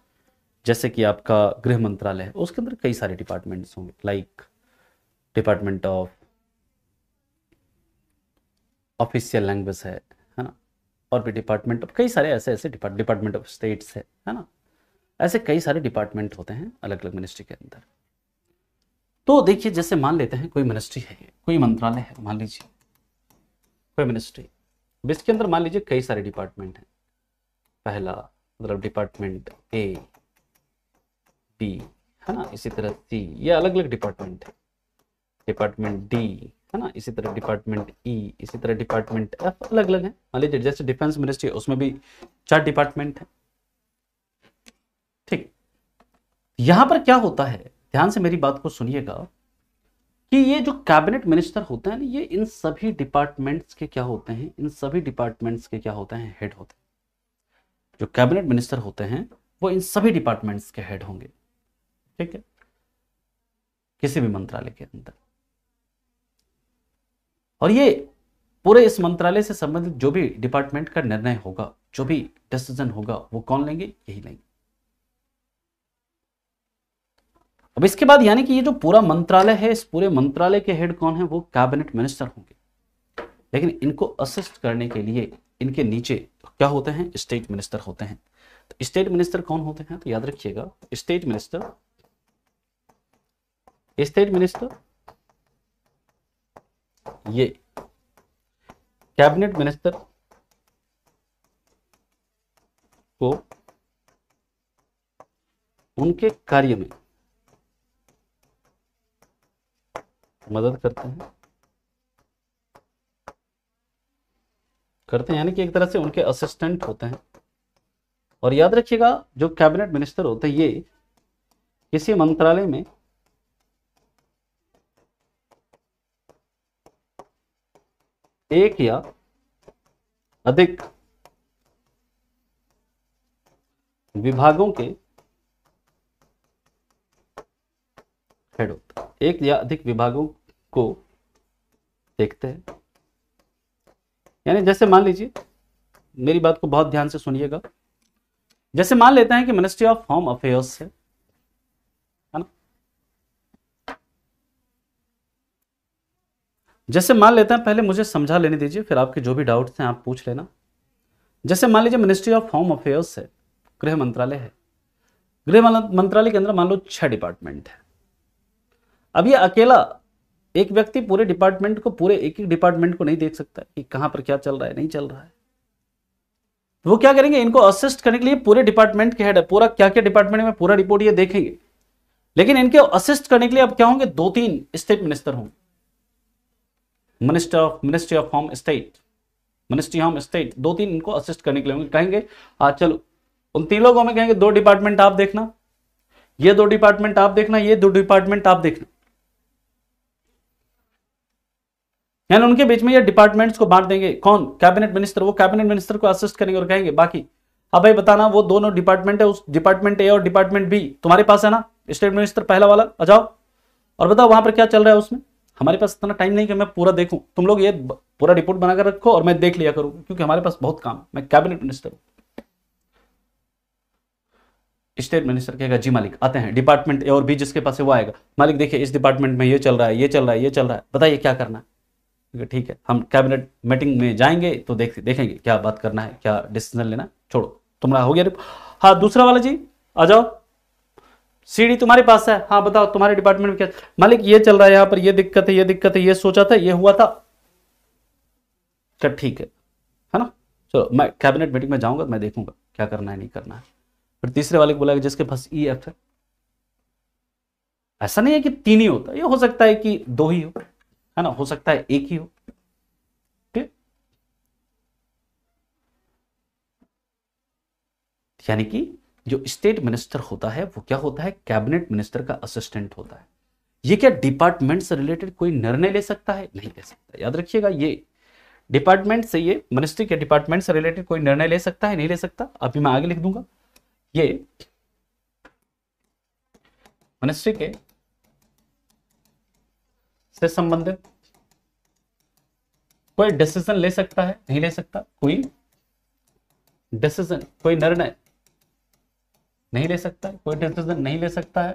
जैसे कि आपका गृह मंत्रालय है, उसके अंदर कई सारे डिपार्टमेंट्स होंगे, like department of official language है ना, और भी डिपार्टमेंट ऑफ कई सारे ऐसे ऐसे डिपार्टमेंट ऑफ स्टेट्स है ना, ऐसे कई सारे डिपार्टमेंट होते हैं अलग अलग मिनिस्ट्री के अंदर। तो देखिए जैसे मान लेते हैं कोई मिनिस्ट्री है, कोई मंत्रालय है, मान लीजिए कोई मिनिस्ट्री, इसके अंदर मान लीजिए कई सारे डिपार्टमेंट हैं। पहला मतलब डिपार्टमेंट ए, बी, है ना, इसी तरह सी, ये अलग अलग डिपार्टमेंट है। डिपार्टमेंट डी, है ना, इसी तरह डिपार्टमेंट ई, इसी तरह डिपार्टमेंट एफ, अलग अलग है। मान लीजिए जैसे डिफेंस मिनिस्ट्री, उसमें भी 4 डिपार्टमेंट है। ठीक, यहां पर क्या होता है, ध्यान से मेरी बात को सुनिएगा कि ये जो कैबिनेट मिनिस्टर होते हैं, ये इन सभी डिपार्टमेंट्स के क्या होते हैं, इन सभी डिपार्टमेंट्स के क्या होते हैं, हेड होते हैं। जो कैबिनेट मिनिस्टर होते हैं वो इन सभी डिपार्टमेंट्स के हेड होंगे। ठीक है, किसी भी मंत्रालय के अंदर। और ये पूरे इस मंत्रालय से संबंधित जो भी डिपार्टमेंट का निर्णय होगा, जो भी डिसीजन होगा, वो कौन लेंगे, यही लेंगे। अब इसके बाद यानी कि ये जो पूरा मंत्रालय है, इस पूरे मंत्रालय के हेड कौन है, वो कैबिनेट मिनिस्टर होंगे। लेकिन इनको असिस्ट करने के लिए इनके नीचे क्या होते हैं, स्टेट मिनिस्टर होते हैं। तो स्टेट मिनिस्टर कौन होते हैं, तो याद रखिएगा स्टेट मिनिस्टर ये कैबिनेट मिनिस्टर को उनके कार्य में मदद करते हैं यानी कि एक तरह से उनके असिस्टेंट होते हैं। और याद रखिएगा जो कैबिनेट मिनिस्टर होते हैं ये किसी मंत्रालय में एक या अधिक विभागों के हेड होते हैं, एक या अधिक विभागों को देखते हैं। यानी जैसे मान लीजिए, मेरी बात को बहुत ध्यान से सुनिएगा, जैसे मान लेते हैं कि मिनिस्ट्री ऑफ होम अफेयर्स है ना, जैसे मान लेते हैं, पहले मुझे समझा लेने दीजिए, फिर आपके जो भी डाउट्स हैं आप पूछ लेना। जैसे मान लीजिए मिनिस्ट्री ऑफ होम अफेयर्स है, गृह मंत्रालय है। गृह मंत्रालय के अंदर मान लो 6 डिपार्टमेंट है। अब ये अकेला एक व्यक्ति पूरे डिपार्टमेंट को, पूरे एक एक डिपार्टमेंट को नहीं देख सकता कि कहां पर क्या चल रहा है, नहीं चल रहा है। तो वो क्या करेंगे, इनको असिस्ट करने के लिए पूरे डिपार्टमेंट के हेड है, पूरा क्या क्या डिपार्टमेंट में पूरा रिपोर्ट ये देखेंगे। लेकिन इनके असिस्ट करने के लिए अब क्या होंगे, 2-3 स्टेट मिनिस्टर होंगे। Ministry of home state, ministry home state, 2-3 इनको असिस्ट करने के लिए होंगे। कहेंगे चलो उन 3 लोगों में कहेंगे 2 डिपार्टमेंट आप देखना, ये 2 डिपार्टमेंट आप देखना, ये 2 डिपार्टमेंट आप देखना। यानी उनके बीच में ये डिपार्टमेंट्स को बांट देंगे। कौन, कैबिनेट मिनिस्टर, वो कैबिनेट मिनिस्टर को असिस्ट करेंगे और कहेंगे बाकी अब भाई बताना, वो दोनों डिपार्टमेंट है, उस डिपार्टमेंट ए और डिपार्टमेंट बी तुम्हारे पास है ना, स्टेट मिनिस्टर पहला वाला, आ जाओ और बताओ वहां पर क्या चल रहा है उसमें। हमारे पास इतना टाइम नहीं कि मैं पूरा देखूं, तुम लोग ये पूरा रिपोर्ट बनाकर रखो और मैं देख लिया करूंगा, क्योंकि हमारे पास बहुत काम, मैं कैबिनेट मिनिस्टर हूं। स्टेट मिनिस्टर कहेगा जी मालिक आते हैं, डिपार्टमेंट ए और बी जिसके पास है वो आएगा, मालिक देखिए इस डिपार्टमेंट में ये चल रहा है, ये चल रहा है, ये चल रहा है, बताइए क्या करना है। ठीक है, हम कैबिनेट मीटिंग में जाएंगे तो देखेंगे क्या बात करना है, क्या डिसीजन लेना, छोड़ो तुम्हारा हो गया। हाँ दूसरा वाला जी आ जाओ, सीडी तुम्हारे पास है, हाँ बताओ तुम्हारे डिपार्टमेंट में क्या, मालिक ये चल रहा है, यहाँ पर ये दिक्कत है, ये दिक्कत है, ये सोचा था, ये हुआ था, चल ठीक है ना, चलो मैं कैबिनेट मीटिंग में जाऊंगा, मैं देखूंगा क्या करना है नहीं करना है। फिर तीसरे वाले को बोला जिसके पास ई एफ है, ऐसा नहीं है कि 3 ही होता है, ये हो सकता है कि 2 ही हो, है ना, हो सकता है 1 ही हो। ठीक, यानी कि जो स्टेट मिनिस्टर होता है वो क्या होता है, कैबिनेट मिनिस्टर का असिस्टेंट होता है। ये क्या डिपार्टमेंट से रिलेटेड कोई निर्णय ले सकता है, नहीं ले सकता। याद रखिएगा ये डिपार्टमेंट से, ये मिनिस्ट्री के डिपार्टमेंट से रिलेटेड कोई निर्णय ले सकता है, नहीं ले सकता। अभी मैं आगे लिख दूंगा, ये मिनिस्ट्री के से संबंधित कोई डिसीजन ले सकता है, नहीं ले सकता, कोई डिसीजन, कोई निर्णय नहीं ले सकता है, कोई डिसीजन नहीं ले सकता है।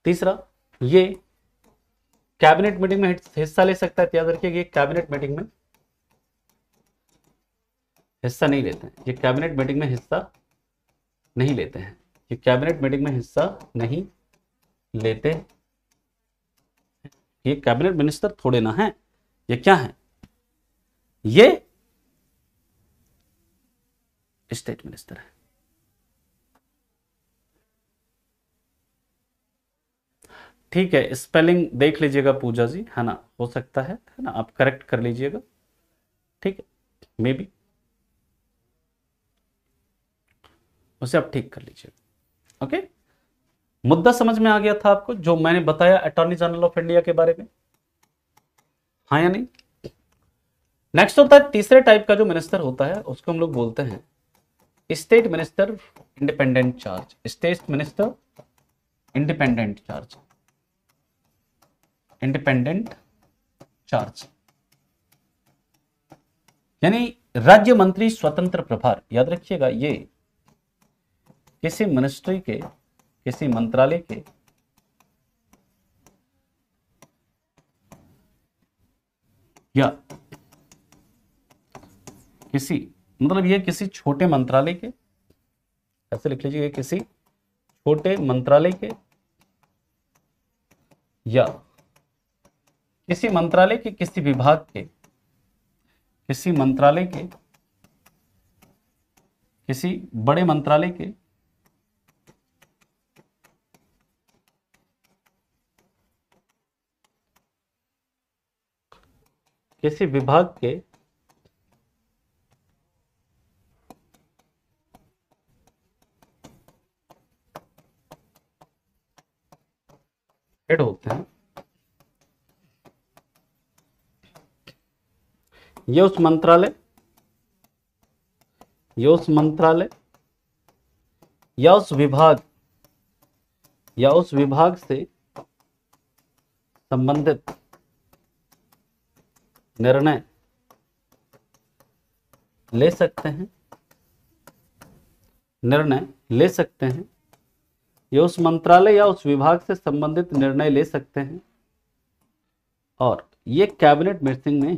तीसरा, ये कैबिनेट मीटिंग में हिस्सा ले सकता है। याद रखिए ये कैबिनेट मीटिंग में हिस्सा नहीं लेते हैं, ये कैबिनेट मीटिंग में हिस्सा नहीं लेते हैं। ये कैबिनेट मीटिंग में हिस्सा नहीं लेते। ये कैबिनेट मिनिस्टर थोड़े ना है, ये क्या है? ये स्टेट मिनिस्टर है। ठीक है, स्पेलिंग देख लीजिएगा पूजा जी, है ना, हो सकता है ना, आप करेक्ट कर लीजिएगा। ठीक है, मे बी उसे आप ठीक कर लीजिएगा। ओके, मुद्दा समझ में आ गया था आपको जो मैंने बताया अटॉर्नी जनरल ऑफ इंडिया के बारे में, हाँ या नहीं? नेक्स्ट होता है तीसरे टाइप का जो मिनिस्टर होता है, उसको हम लोग बोलते हैं state minister independent charge. State minister independent charge, independent charge यानी राज्य मंत्री स्वतंत्र प्रभार। याद रखिएगा, ये किसी मिनिस्ट्री के, किसी मंत्रालय के या किसी, मतलब ये किसी छोटे मंत्रालय के, ऐसे लिख लीजिए, किसी छोटे मंत्रालय के या किसी मंत्रालय के किसी विभाग के, किसी मंत्रालय के किसी बड़े मंत्रालय के किसी विभाग के हेड होते हैं। ये उस मंत्रालय या उस विभाग से संबंधित निर्णय ले सकते हैं, ये उस मंत्रालय या उस विभाग से संबंधित निर्णय ले सकते हैं और ये कैबिनेट मीटिंग में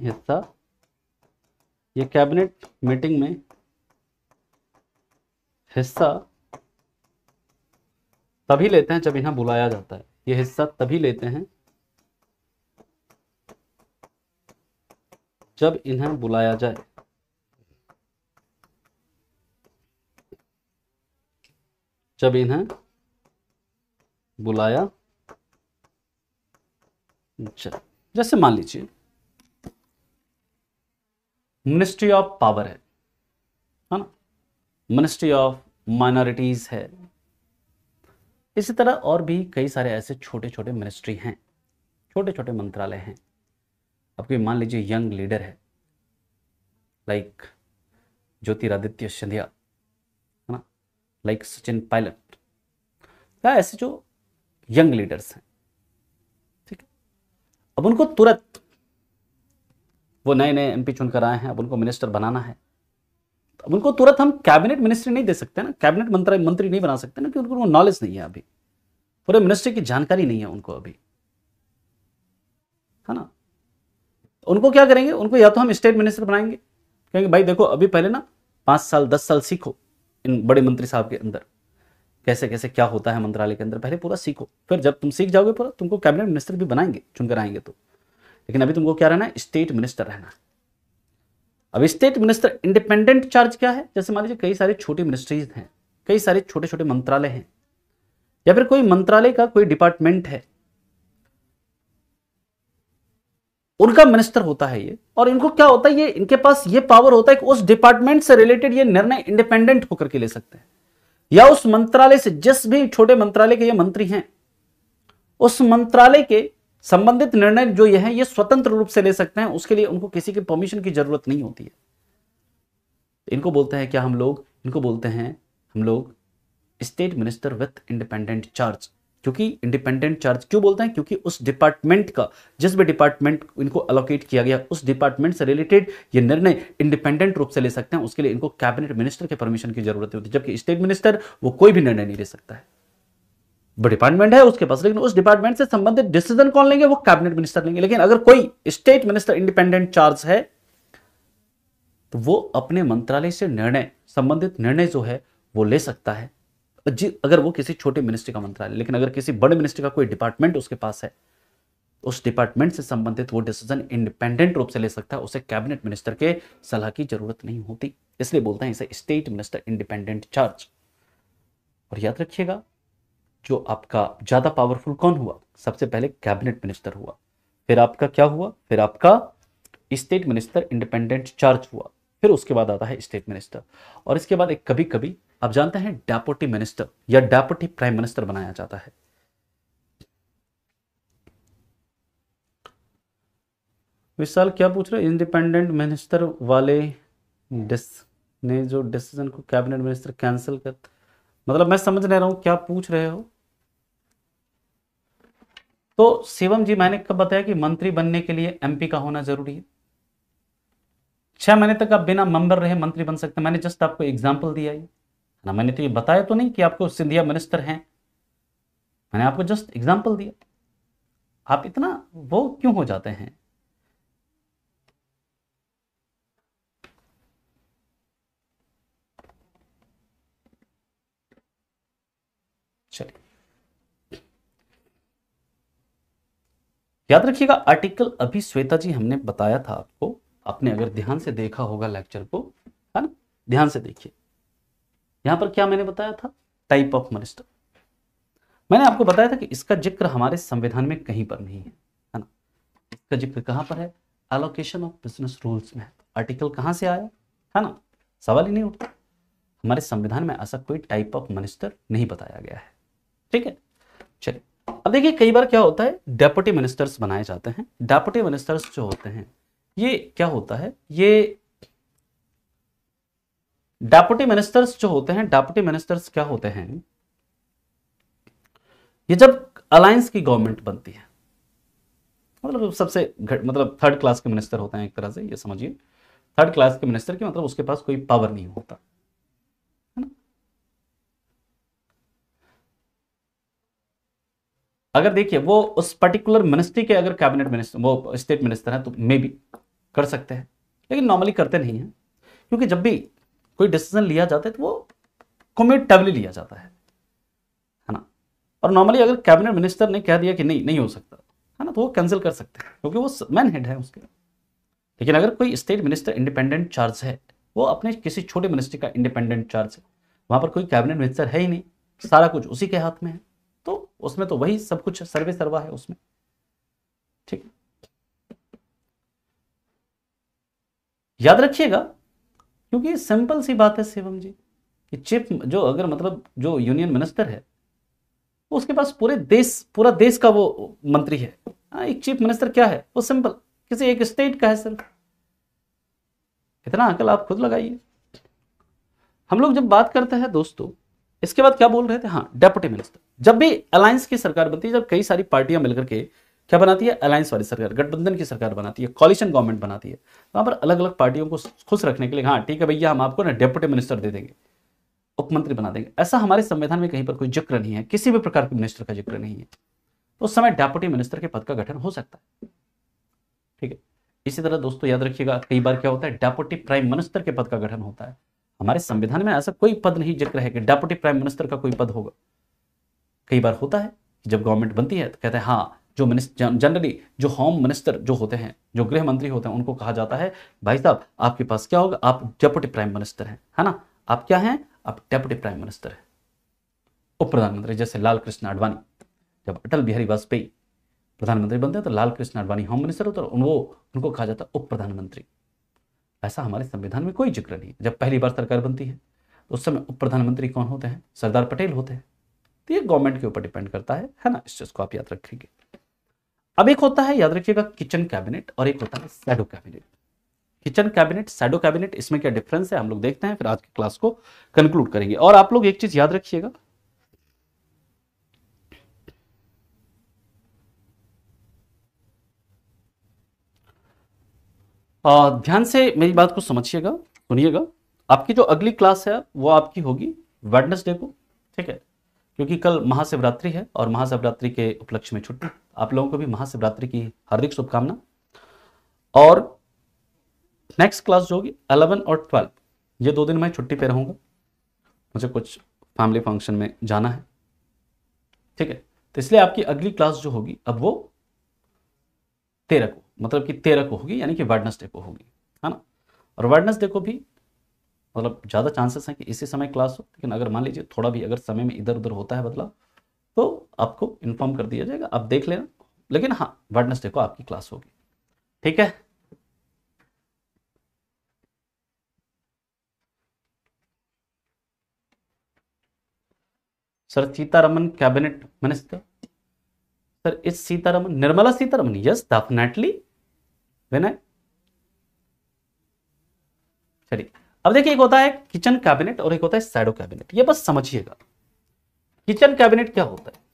हिस्सा तभी लेते हैं जब इन्हें बुलाया जाता है। ये हिस्सा तभी लेते हैं जब इन्हें बुलाया जाए। जब इन्हें बुलाया जाए। जैसे मान लीजिए मिनिस्ट्री ऑफ पावर है ना, मिनिस्ट्री ऑफ माइनॉरिटीज है, इसी तरह और भी कई सारे ऐसे छोटे छोटे मिनिस्ट्री हैं, छोटे छोटे मंत्रालय हैं। आपको मान लीजिए यंग लीडर है, लाइक ज्योतिरादित्य सिंधिया, है ना, लाइक सचिन पायलट, या ऐसे जो यंग लीडर्स हैं। ठीक है, अब उनको तुरंत, वो नए नए एमपी चुनकर आए हैं, अब उनको मिनिस्टर बनाना है, अब उनको तुरंत हम कैबिनेट मिनिस्ट्री नहीं दे सकते ना, कैबिनेट मंत्री नहीं बना सकते ना, क्योंकि उनको नॉलेज नहीं है, अभी पूरे मिनिस्ट्री की जानकारी नहीं है उनको अभी, है ना। उनको क्या करेंगे, उनको या तो हम स्टेट मिनिस्टर बनाएंगे, कहेंगे भाई देखो अभी पहले ना 5 साल 10 साल सीखो इन बड़े मंत्री साहब के अंदर कैसे कैसे क्या होता है मंत्रालय के अंदर, पहले पूरा सीखो, फिर जब तुम सीख जाओगे पूरा तुमको कैबिनेट मिनिस्टर भी बनाएंगे, चुनकर आएंगे तो। लेकिन अभी तुमको क्या रहना है, स्टेट मिनिस्टर रहना है। अब स्टेट मिनिस्टर इंडिपेंडेंट चार्ज क्या है, जैसे मान लीजिए कई सारे छोटे मिनिस्ट्रीज हैं, कई सारे छोटे छोटे मंत्रालय हैं, या फिर कोई मंत्रालय का कोई डिपार्टमेंट है, उनका मिनिस्टर होता है ये। और इनको क्या होता है, ये इनके पास ये पावर होता है कि उस डिपार्टमेंट से रिलेटेड ये निर्णय इंडिपेंडेंट होकर के ले सकते हैं, या उस मंत्रालय से, जिस भी छोटे मंत्रालय के ये मंत्री हैं, उस मंत्रालय के संबंधित निर्णय जो ये है ये स्वतंत्र रूप से ले सकते हैं, उसके लिए उनको किसी की परमिशन की जरूरत नहीं होती है। इनको बोलते हैं क्या हम लोग, इनको बोलते हैं हम लोग state minister with independent charge. क्योंकि इंडिपेंडेंट चार्ज क्यों बोलते हैं, क्योंकि उस डिपार्टमेंट का, जिस भी डिपार्टमेंट इनको अलोकेट किया गया, उस डिपार्टमेंट से रिलेटेड ये निर्णय इंडिपेंडेंट रूप से ले सकते हैं, उसके लिए इनको कैबिनेट मिनिस्टर के परमिशन की जरूरत होती है। जबकि स्टेट मिनिस्टर वो कोई भी निर्णय नहीं ले सकता है, वो डिपार्टमेंट है उसके पास, लेकिन उस डिपार्टमेंट से संबंधित डिसीजन कौन लेंगे, वो कैबिनेट मिनिस्टर लेंगे। लेकिन अगर कोई स्टेट मिनिस्टर इंडिपेंडेंट चार्ज है तो वो अपने मंत्रालय से निर्णय, संबंधित निर्णय जो है वो ले सकता है, अगर वो किसी छोटे मिनिस्ट्री का मंत्रालय, लेकिन अगर किसी बड़े मिनिस्ट्री का कोई डिपार्टमेंट उसके पास है, उस डिपार्टमेंट से संबंधित वो डिसीजन इंडिपेंडेंट रूप से ले सकता है, उसे कैबिनेट मिनिस्टर के सलाह की जरूरत नहीं होती। इसलिए बोलते हैं इसे स्टेट मिनिस्टर इंडिपेंडेंट चार्ज। और याद रखिएगा, जो आपका ज्यादा पावरफुल कौन हुआ? सबसे पहले कैबिनेट मिनिस्टर हुआ, फिर आपका क्या हुआ? फिर आपका स्टेट मिनिस्टर इंडिपेंडेंट चार्ज हुआ, फिर उसके बाद आता है स्टेट मिनिस्टर। और इसके बाद एक कभी कभी आप जानते हैं डेप्यूटी मिनिस्टर या डेप्यूटी प्राइम मिनिस्टर बनाया जाता है। विशाल क्या पूछ रहे? इंडिपेंडेंट मिनिस्टर वाले ने जो डिसीजन को कैबिनेट मिनिस्टर कैंसिल कर, मतलब मैं समझ नहीं रहा हूं क्या पूछ रहे हो। तो शिवम जी, मैंने कब बताया कि मंत्री बनने के लिए एमपी का होना जरूरी है? 6 महीने तक आप बिना मेंबर रहे मंत्री बन सकते हैं। मैंने जस्ट आपको एग्जांपल दिया है ना, मैंने तो ये बताया तो नहीं कि आपको सिंधिया मिनिस्टर हैं, मैंने आपको जस्ट एग्जांपल दिया। आप इतना वो क्यों हो जाते हैं? चलिए, याद रखिएगा आर्टिकल अभी श्वेता जी हमने बताया था आपको, आपने अगर ध्यान से देखा होगा लेक्चर को, है ना, ध्यान से देखिए। यहां पर क्या मैंने बताया था? Type of minister. मैंने आपको बताया था कि इसका जिक्र हमारे संविधान में कहीं पर नहीं है ना। इसका जिक्र कहां पर है? एलोकेशन ऑफ बिजनेस रूल्स में है। आर्टिकल कहां से आया, है ना, सवाल ही नहीं उठता। हमारे संविधान में ऐसा कोई टाइप ऑफ मिनिस्टर नहीं बताया गया है। ठीक है, चलिए अब देखिए, कई बार क्या होता है, डेप्यूटी मिनिस्टर्स बनाए जाते हैं। डेप्यूटी मिनिस्टर्स जो होते हैं, ये क्या होता है, ये डेप्यूटी मिनिस्टर्स जो होते हैं, डेप्यूटी मिनिस्टर्स क्या होते हैं, ये जब अलायंस की गवर्नमेंट बनती है, मतलब सबसे मतलब थर्ड क्लास के मिनिस्टर होते हैं एक तरह से, ये समझिए। थर्ड क्लास के मिनिस्टर की मतलब उसके पास कोई पावर नहीं होता, है ना। अगर देखिए वो उस पर्टिकुलर मिनिस्ट्री के अगर कैबिनेट मिनिस्टर, वो स्टेट मिनिस्टर है, तो मे भी कर सकते हैं, लेकिन नॉर्मली करते नहीं है, क्योंकि जब भी कोई डिसीजन लिया जाता है तो वो कम्यूटेबली लिया जाता है ना। और नॉर्मली अगर कैबिनेट मिनिस्टर ने कह दिया कि नहीं नहीं हो सकता, है ना, तो वो कैंसिल कर सकते हैं, क्योंकि वो मैन हेड है उसके। लेकिन अगर कोई स्टेट मिनिस्टर इंडिपेंडेंट चार्ज है, वो अपने किसी छोटे मिनिस्ट्री का इंडिपेंडेंट चार्ज है, वहां पर कोई कैबिनेट मिनिस्टर है ही नहीं, सारा कुछ उसी के हाथ में है, तो उसमें तो वही सब कुछ सर्वे सर्वा है उसमें। ठीक, याद रखिएगा, क्योंकि सिंपल सी बात है शिवम जी, कि चीफ जो अगर मतलब जो यूनियन मिनिस्टर है, उसके पास पूरा देश का वो मंत्री है। एक चीफ मिनिस्टर क्या है, वो सिंपल किसी एक स्टेट का है सिर्फ। इतना अकल आप खुद लगाइए। हम लोग जब बात करते हैं दोस्तों, इसके बाद क्या बोल रहे थे, हाँ, डेप्यूटी मिनिस्टर। जब भी अलायंस की सरकार बनती है, जब कई सारी पार्टियां मिलकर के क्या बनाती है, अलायंस वाली सरकार, गठबंधन की सरकार बनाती है, कॉलिशन गवर्नमेंट बनाती है, वहां पर अलग अलग पार्टियों को खुश रखने के लिए, हाँ ठीक है भैया, हम आपको ना डेप्यूटी मिनिस्टर दे देंगे, उप मंत्री बना देंगे। ऐसा हमारे संविधान में कहीं पर कोई जिक्र नहीं है, किसी भी प्रकार के मिनिस्टर का जिक्र नहीं है। तो उस समय डेप्यूटी मिनिस्टर के पद का गठन हो सकता है। ठीक है, इसी तरह दोस्तों याद रखिएगा, कई बार क्या होता है, डेप्यूटी प्राइम मिनिस्टर के पद का गठन होता है। हमारे संविधान में ऐसा कोई पद नहीं जिक्र है कि डेप्यूटी प्राइम मिनिस्टर का कोई पद होगा। कई बार होता है कि जब गवर्नमेंट बनती है तो कहते हैं हाँ, जो मिनिस्टर जनरली जो होम मिनिस्टर जो होते हैं, जो गृह मंत्री होते हैं, उनको कहा जाता है भाई साहब आपके पास क्या होगा, आप डेप्यूटी प्राइम मिनिस्टर हैं, है ना, आप क्या हैं, आप डेप्यूटी प्राइम मिनिस्टर हैं। उप प्रधानमंत्री जैसे लाल कृष्ण आडवाणी, जब अटल बिहारी वाजपेयी प्रधानमंत्री बनते हैं तो लाल कृष्ण आडवाणी होम मिनिस्टर होता है, उनको कहा जाता है उप प्रधानमंत्री। ऐसा हमारे संविधान में कोई जिक्र नहीं। जब पहली बार सरकार बनती है तो उस समय उप प्रधानमंत्री कौन होते हैं, सरदार पटेल होते हैं। तो ये गवर्नमेंट के ऊपर डिपेंड करता है ना, इस चीज को आप याद रखेंगे। अब एक होता है, याद रखिएगा, किचन कैबिनेट, और एक होता है shadow cabinet. Kitchen cabinet, shadow cabinet, इसमें क्या डिफरेंस है हम लोग देखते हैं, फिर आज की क्लास को कंक्लूड करेंगे। और आप लोग एक चीज याद रखिएगा, ध्यान से मेरी बात को समझिएगा, सुनिएगा। आपकी जो अगली क्लास है वो आपकी होगी वेडनेसडे को, ठीक है, क्योंकि कल महाशिवरात्रि है और महाशिवरात्रि के उपलक्ष्य में छुट्टी। आप लोगों को भी महाशिवरात्रि की हार्दिक शुभकामना। और नेक्स्ट क्लास जो होगी 11 और 12, ये 2 दिन मैं छुट्टी पे रहूंगा, मुझे कुछ फैमिली फंक्शन में जाना है, ठीक है। तो इसलिए आपकी अगली क्लास जो होगी अब वो 13 को, मतलब कि 13 को होगी, यानी कि वेडनेसडे को होगी, है ना। और वेडनेसडे को भी मतलब ज़्यादा चांसेस हैं कि इसी समय क्लास हो, लेकिन अगर मान लीजिए थोड़ा भी अगर समय में इधर उधर होता है बदलाव तो आपको इन्फॉर्म कर दिया जाएगा, आप देख लेना। लेकिन हाँ, वेडनेसडे को आपकी क्लास होगी, ठीक है। Sir Sitharaman cabinet minister, sir इस सीतारमन, निर्मला सीतारमन, यस डेफिनेटली विनय। चलिए अब देखिए, एक होता है किचन कैबिनेट और एक होता है शैडो कैबिनेट, ये बस समझिएगा। किचन कैबिनेट क्या होता है?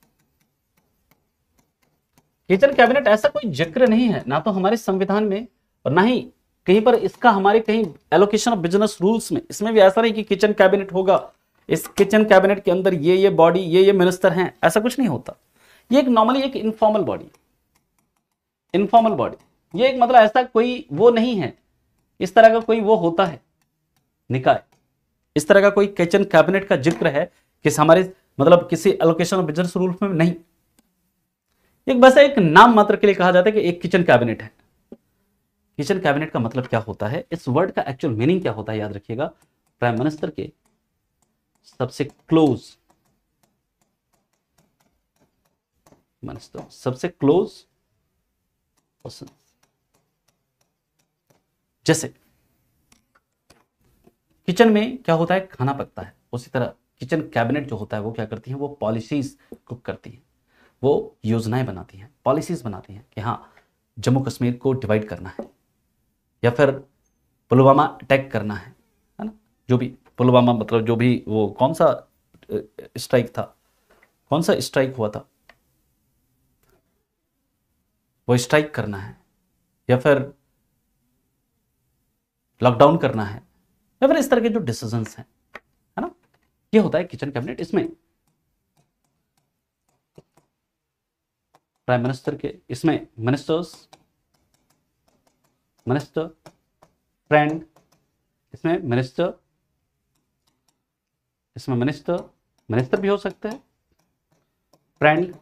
किचन कैबिनेट ऐसा कोई जिक्र नहीं है ना तो हमारे संविधान में और ना ही कहीं पर इसका हमारे कहीं एलोकेशन ऑफ बिजनेस रूल्स में, इसमें भी ऐसा नहीं कि किचन कैबिनेट होगा, इस किचन कैबिनेट के अंदर ये बॉडी, ये मिनिस्टर हैं, ऐसा कुछ नहीं होता। ये एक नॉर्मली एक इनफॉर्मल बॉडी, इनफॉर्मल बॉडी, ये एक मतलब ऐसा कोई वो नहीं है, इस तरह का कोई वो होता है निकाय, इस तरह का कोई किचन कैबिनेट का जिक्र है किस हमारे मतलब किसी एलोकेशन ऑफ बिजनेस रूल्स में नहीं। एक बस एक नाम मात्र के लिए कहा जाता है कि एक किचन कैबिनेट है। किचन कैबिनेट का मतलब क्या होता है, इस वर्ड का एक्चुअल मीनिंग क्या होता है, याद रखिएगा। प्राइम मिनिस्टर के सबसे क्लोज मिनिस्टर, सबसे क्लोज पर्सन। जैसे किचन में क्या होता है, खाना पकता है, उसी तरह किचन कैबिनेट जो होता है वो क्या करती है, वो पॉलिसीज कुक करती है, वो योजनाएं बनाती हैं, पॉलिसीज बनाती हैं कि हाँ जम्मू कश्मीर को डिवाइड करना है या फिर पुलवामा अटैक करना है ना। जो भी पुलवामा मतलब जो भी वो कौन सा स्ट्राइक था, कौन सा स्ट्राइक हुआ था, वो स्ट्राइक करना है या फिर लॉकडाउन करना है या फिर इस तरह के जो डिसीजंस हैं, है ना, ये होता है किचन कैबिनेट। इसमें प्राइम मिनिस्टर के, इसमें मिनिस्टर्स, मिनिस्टर फ्रेंड, इसमें मिनिस्टर, इसमें मिनिस्टर, मिनिस्टर भी हो सकते हैं, फ्रेंड,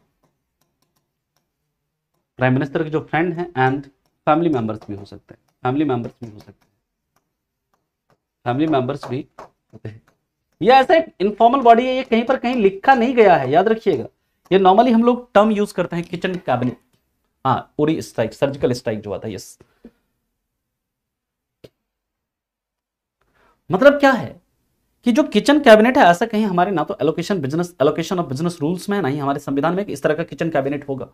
प्राइम मिनिस्टर के जो फ्रेंड हैं, एंड फैमिली मेंबर्स भी हो सकते हैं, फैमिली मेंबर्स भी हो सकते हैं, फैमिली मेंबर्स भी होते हैं। ये ऐसा एक इनफॉर्मल बॉडी है, ये कहीं पर कहीं लिखा नहीं गया है, याद रखिएगा। ये नॉर्मली हम लोग टर्म यूज करते हैं किचन कैबिनेट। हाँ, उरी स्ट्राइक, सर्जिकल स्ट्राइक जो आता है, यस। मतलब क्या है कि जो किचन कैबिनेट है ऐसा कहीं हमारे ना तो एलोकेशन ऑफ बिजनेस रूल्स में है, ना ही हमारे संविधान में कि इस तरह का किचन कैबिनेट होगा।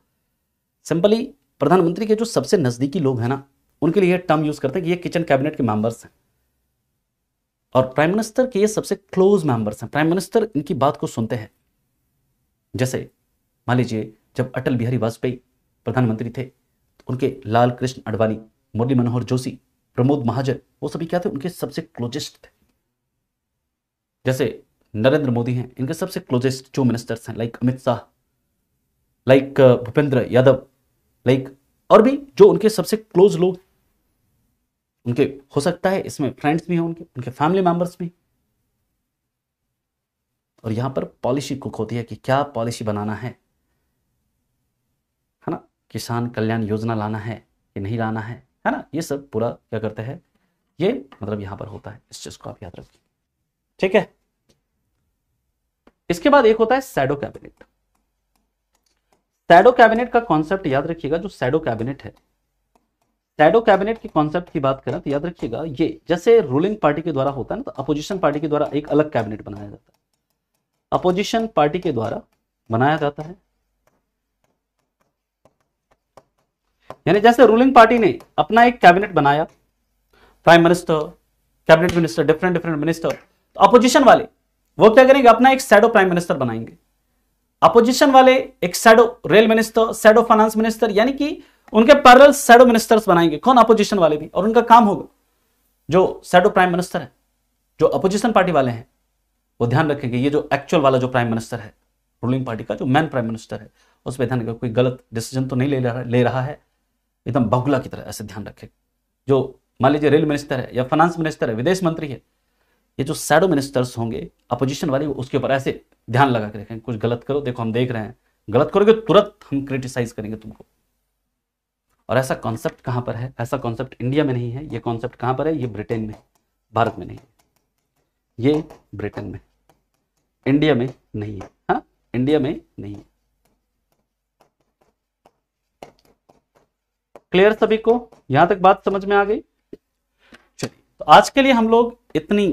सिंपली प्रधानमंत्री के जो सबसे नजदीकी लोग हैं ना, उनके लिए टर्म यूज करते हैं कि ये किचन कैबिनेट के मेंबर्स हैं, और प्राइम मिनिस्टर के ये सबसे क्लोज मेंबर्स हैं। प्राइम मिनिस्टर इनकी बात को सुनते हैं। जैसे मान लीजिए जब अटल बिहारी वाजपेयी प्रधानमंत्री थे तो उनके लाल कृष्ण आडवाणी, मुरली मनोहर जोशी, प्रमोद महाजन, वो सभी क्या थे, उनके सबसे क्लोजेस्ट थे। जैसे नरेंद्र मोदी हैं, इनके सबसे क्लोजेस्ट जो मिनिस्टर्स हैं, like Amit Shah, like Bhupendra Yadav, like और भी जो उनके सबसे क्लोज लोग, उनके हो सकता है इसमें फ्रेंड्स भी हैं, उनके फैमिली मेंबर्स भी। और यहां पर पॉलिसी कुक होती है कि क्या पॉलिसी बनाना है ना, किसान कल्याण योजना लाना है कि नहीं लाना है ना, ये सब पूरा क्या करते हैं, ये मतलब यहां पर होता है। इस चीज को आप याद रखिए, ठीक है। इसके बाद एक होता है शैडो कैबिनेट। शैडो कैबिनेट का कॉन्सेप्ट याद रखिएगा। जो शैडो कैबिनेट है, शैडो कैबिनेट के कॉन्सेप्ट की बात करें तो याद रखिएगा, ये जैसे रूलिंग पार्टी के द्वारा होता है ना, तो अपोजिशन पार्टी के द्वारा एक अलग कैबिनेट बनाया जाता है, अपोजिशन पार्टी के द्वारा बनाया जाता है। यानी जैसे रूलिंग पार्टी ने अपना एक कैबिनेट बनाया, prime minister, cabinet minister, different different minister, तो अपोजिशन वाले वो क्या करेंगे, अपना एक शैडो प्राइम मिनिस्टर बनाएंगे। अपोजिशन वाले एक shadow rail minister, shadow finance minister, यानी कि उनके पैरेलल शैडो मिनिस्टर्स बनाएंगे। कौन, अपोजिशन वाले भी। और उनका काम होगा, जो शैडो प्राइम मिनिस्टर है, जो अपोजिशन पार्टी वाले हैं, वो ध्यान रखेंगे ये जो एक्चुअल वाला जो प्राइम मिनिस्टर है रूलिंग पार्टी का, जो मेन प्राइम मिनिस्टर है, उस पर ध्यान रखेगा कोई गलत डिसीजन तो नहीं ले रहा है, एकदम बहुगुला की तरह, ऐसे ध्यान रखेगा। जो मान लीजिए रेल मिनिस्टर है या फाइनेंस मिनिस्टर है, विदेश मंत्री है, ये जो शैडो मिनिस्टर्स होंगे अपोजिशन वाले, उसके ऊपर ऐसे ध्यान लगा के रखें, कुछ गलत करो, देखो हम देख रहे हैं, गलत करोगे तुरंत हम क्रिटिसाइज करेंगे तुमको। और ऐसा कॉन्सेप्ट कहां पर है? ऐसा कॉन्सेप्ट इंडिया में नहीं है। ये कॉन्सेप्ट कहां पर है? ये ब्रिटेन में, भारत में नहीं है, ये ब्रिटेन में, इंडिया में नहीं है। हाँ, इंडिया में नहीं है। क्लियर सभी को? यहां तक बात समझ में आ गई? चलिए, तो आज के लिए हम लोग इतनी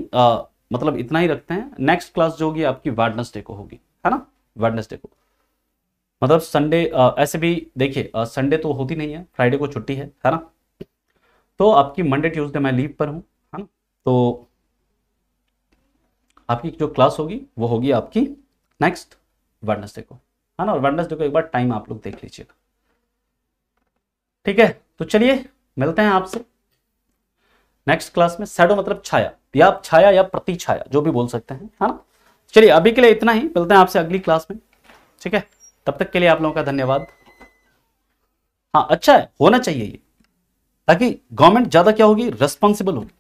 मतलब इतना ही रखते हैं। नेक्स्ट क्लास जो होगी आपकी वेडनेसडे को होगी, है ना, वेडनेसडे को। मतलब संडे ऐसे भी देखिए, संडे तो होती नहीं है, फ्राइडे को छुट्टी है ना। तो आपकी मंडे ट्यूसडे मैं लीव पर हूं, है ना। तो आपकी जो क्लास होगी वो होगी आपकी नेक्स्ट वेडनेसडे को, है ना। और वेडनेसडे को एक बार टाइम आप लोग देख लीजिएगा, ठीक है। तो चलिए मिलते हैं आपसे नेक्स्ट क्लास में। शैडो मतलब छाया, या आप छाया या प्रति छाया जो भी बोल सकते हैं, है ना। चलिए अभी के लिए इतना ही, मिलते हैं आपसे अगली क्लास में, ठीक है। तब तक के लिए आप लोगों का धन्यवाद। हाँ, अच्छा है, होना चाहिए ये, ताकि गवर्नमेंट ज्यादा क्या होगी, रेस्पॉन्सिबल होगी,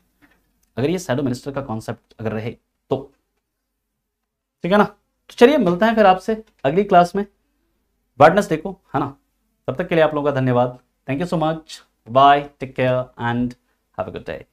अगर ये शैडो मिनिस्टर का कॉन्सेप्ट अगर रहे तो, ठीक है ना। तो चलिए मिलते हैं फिर आपसे अगली क्लास में वेडनेसडे को, है ना। तब तक के लिए आप लोगों का धन्यवाद। Thank you so much, bye, take care and have a good day.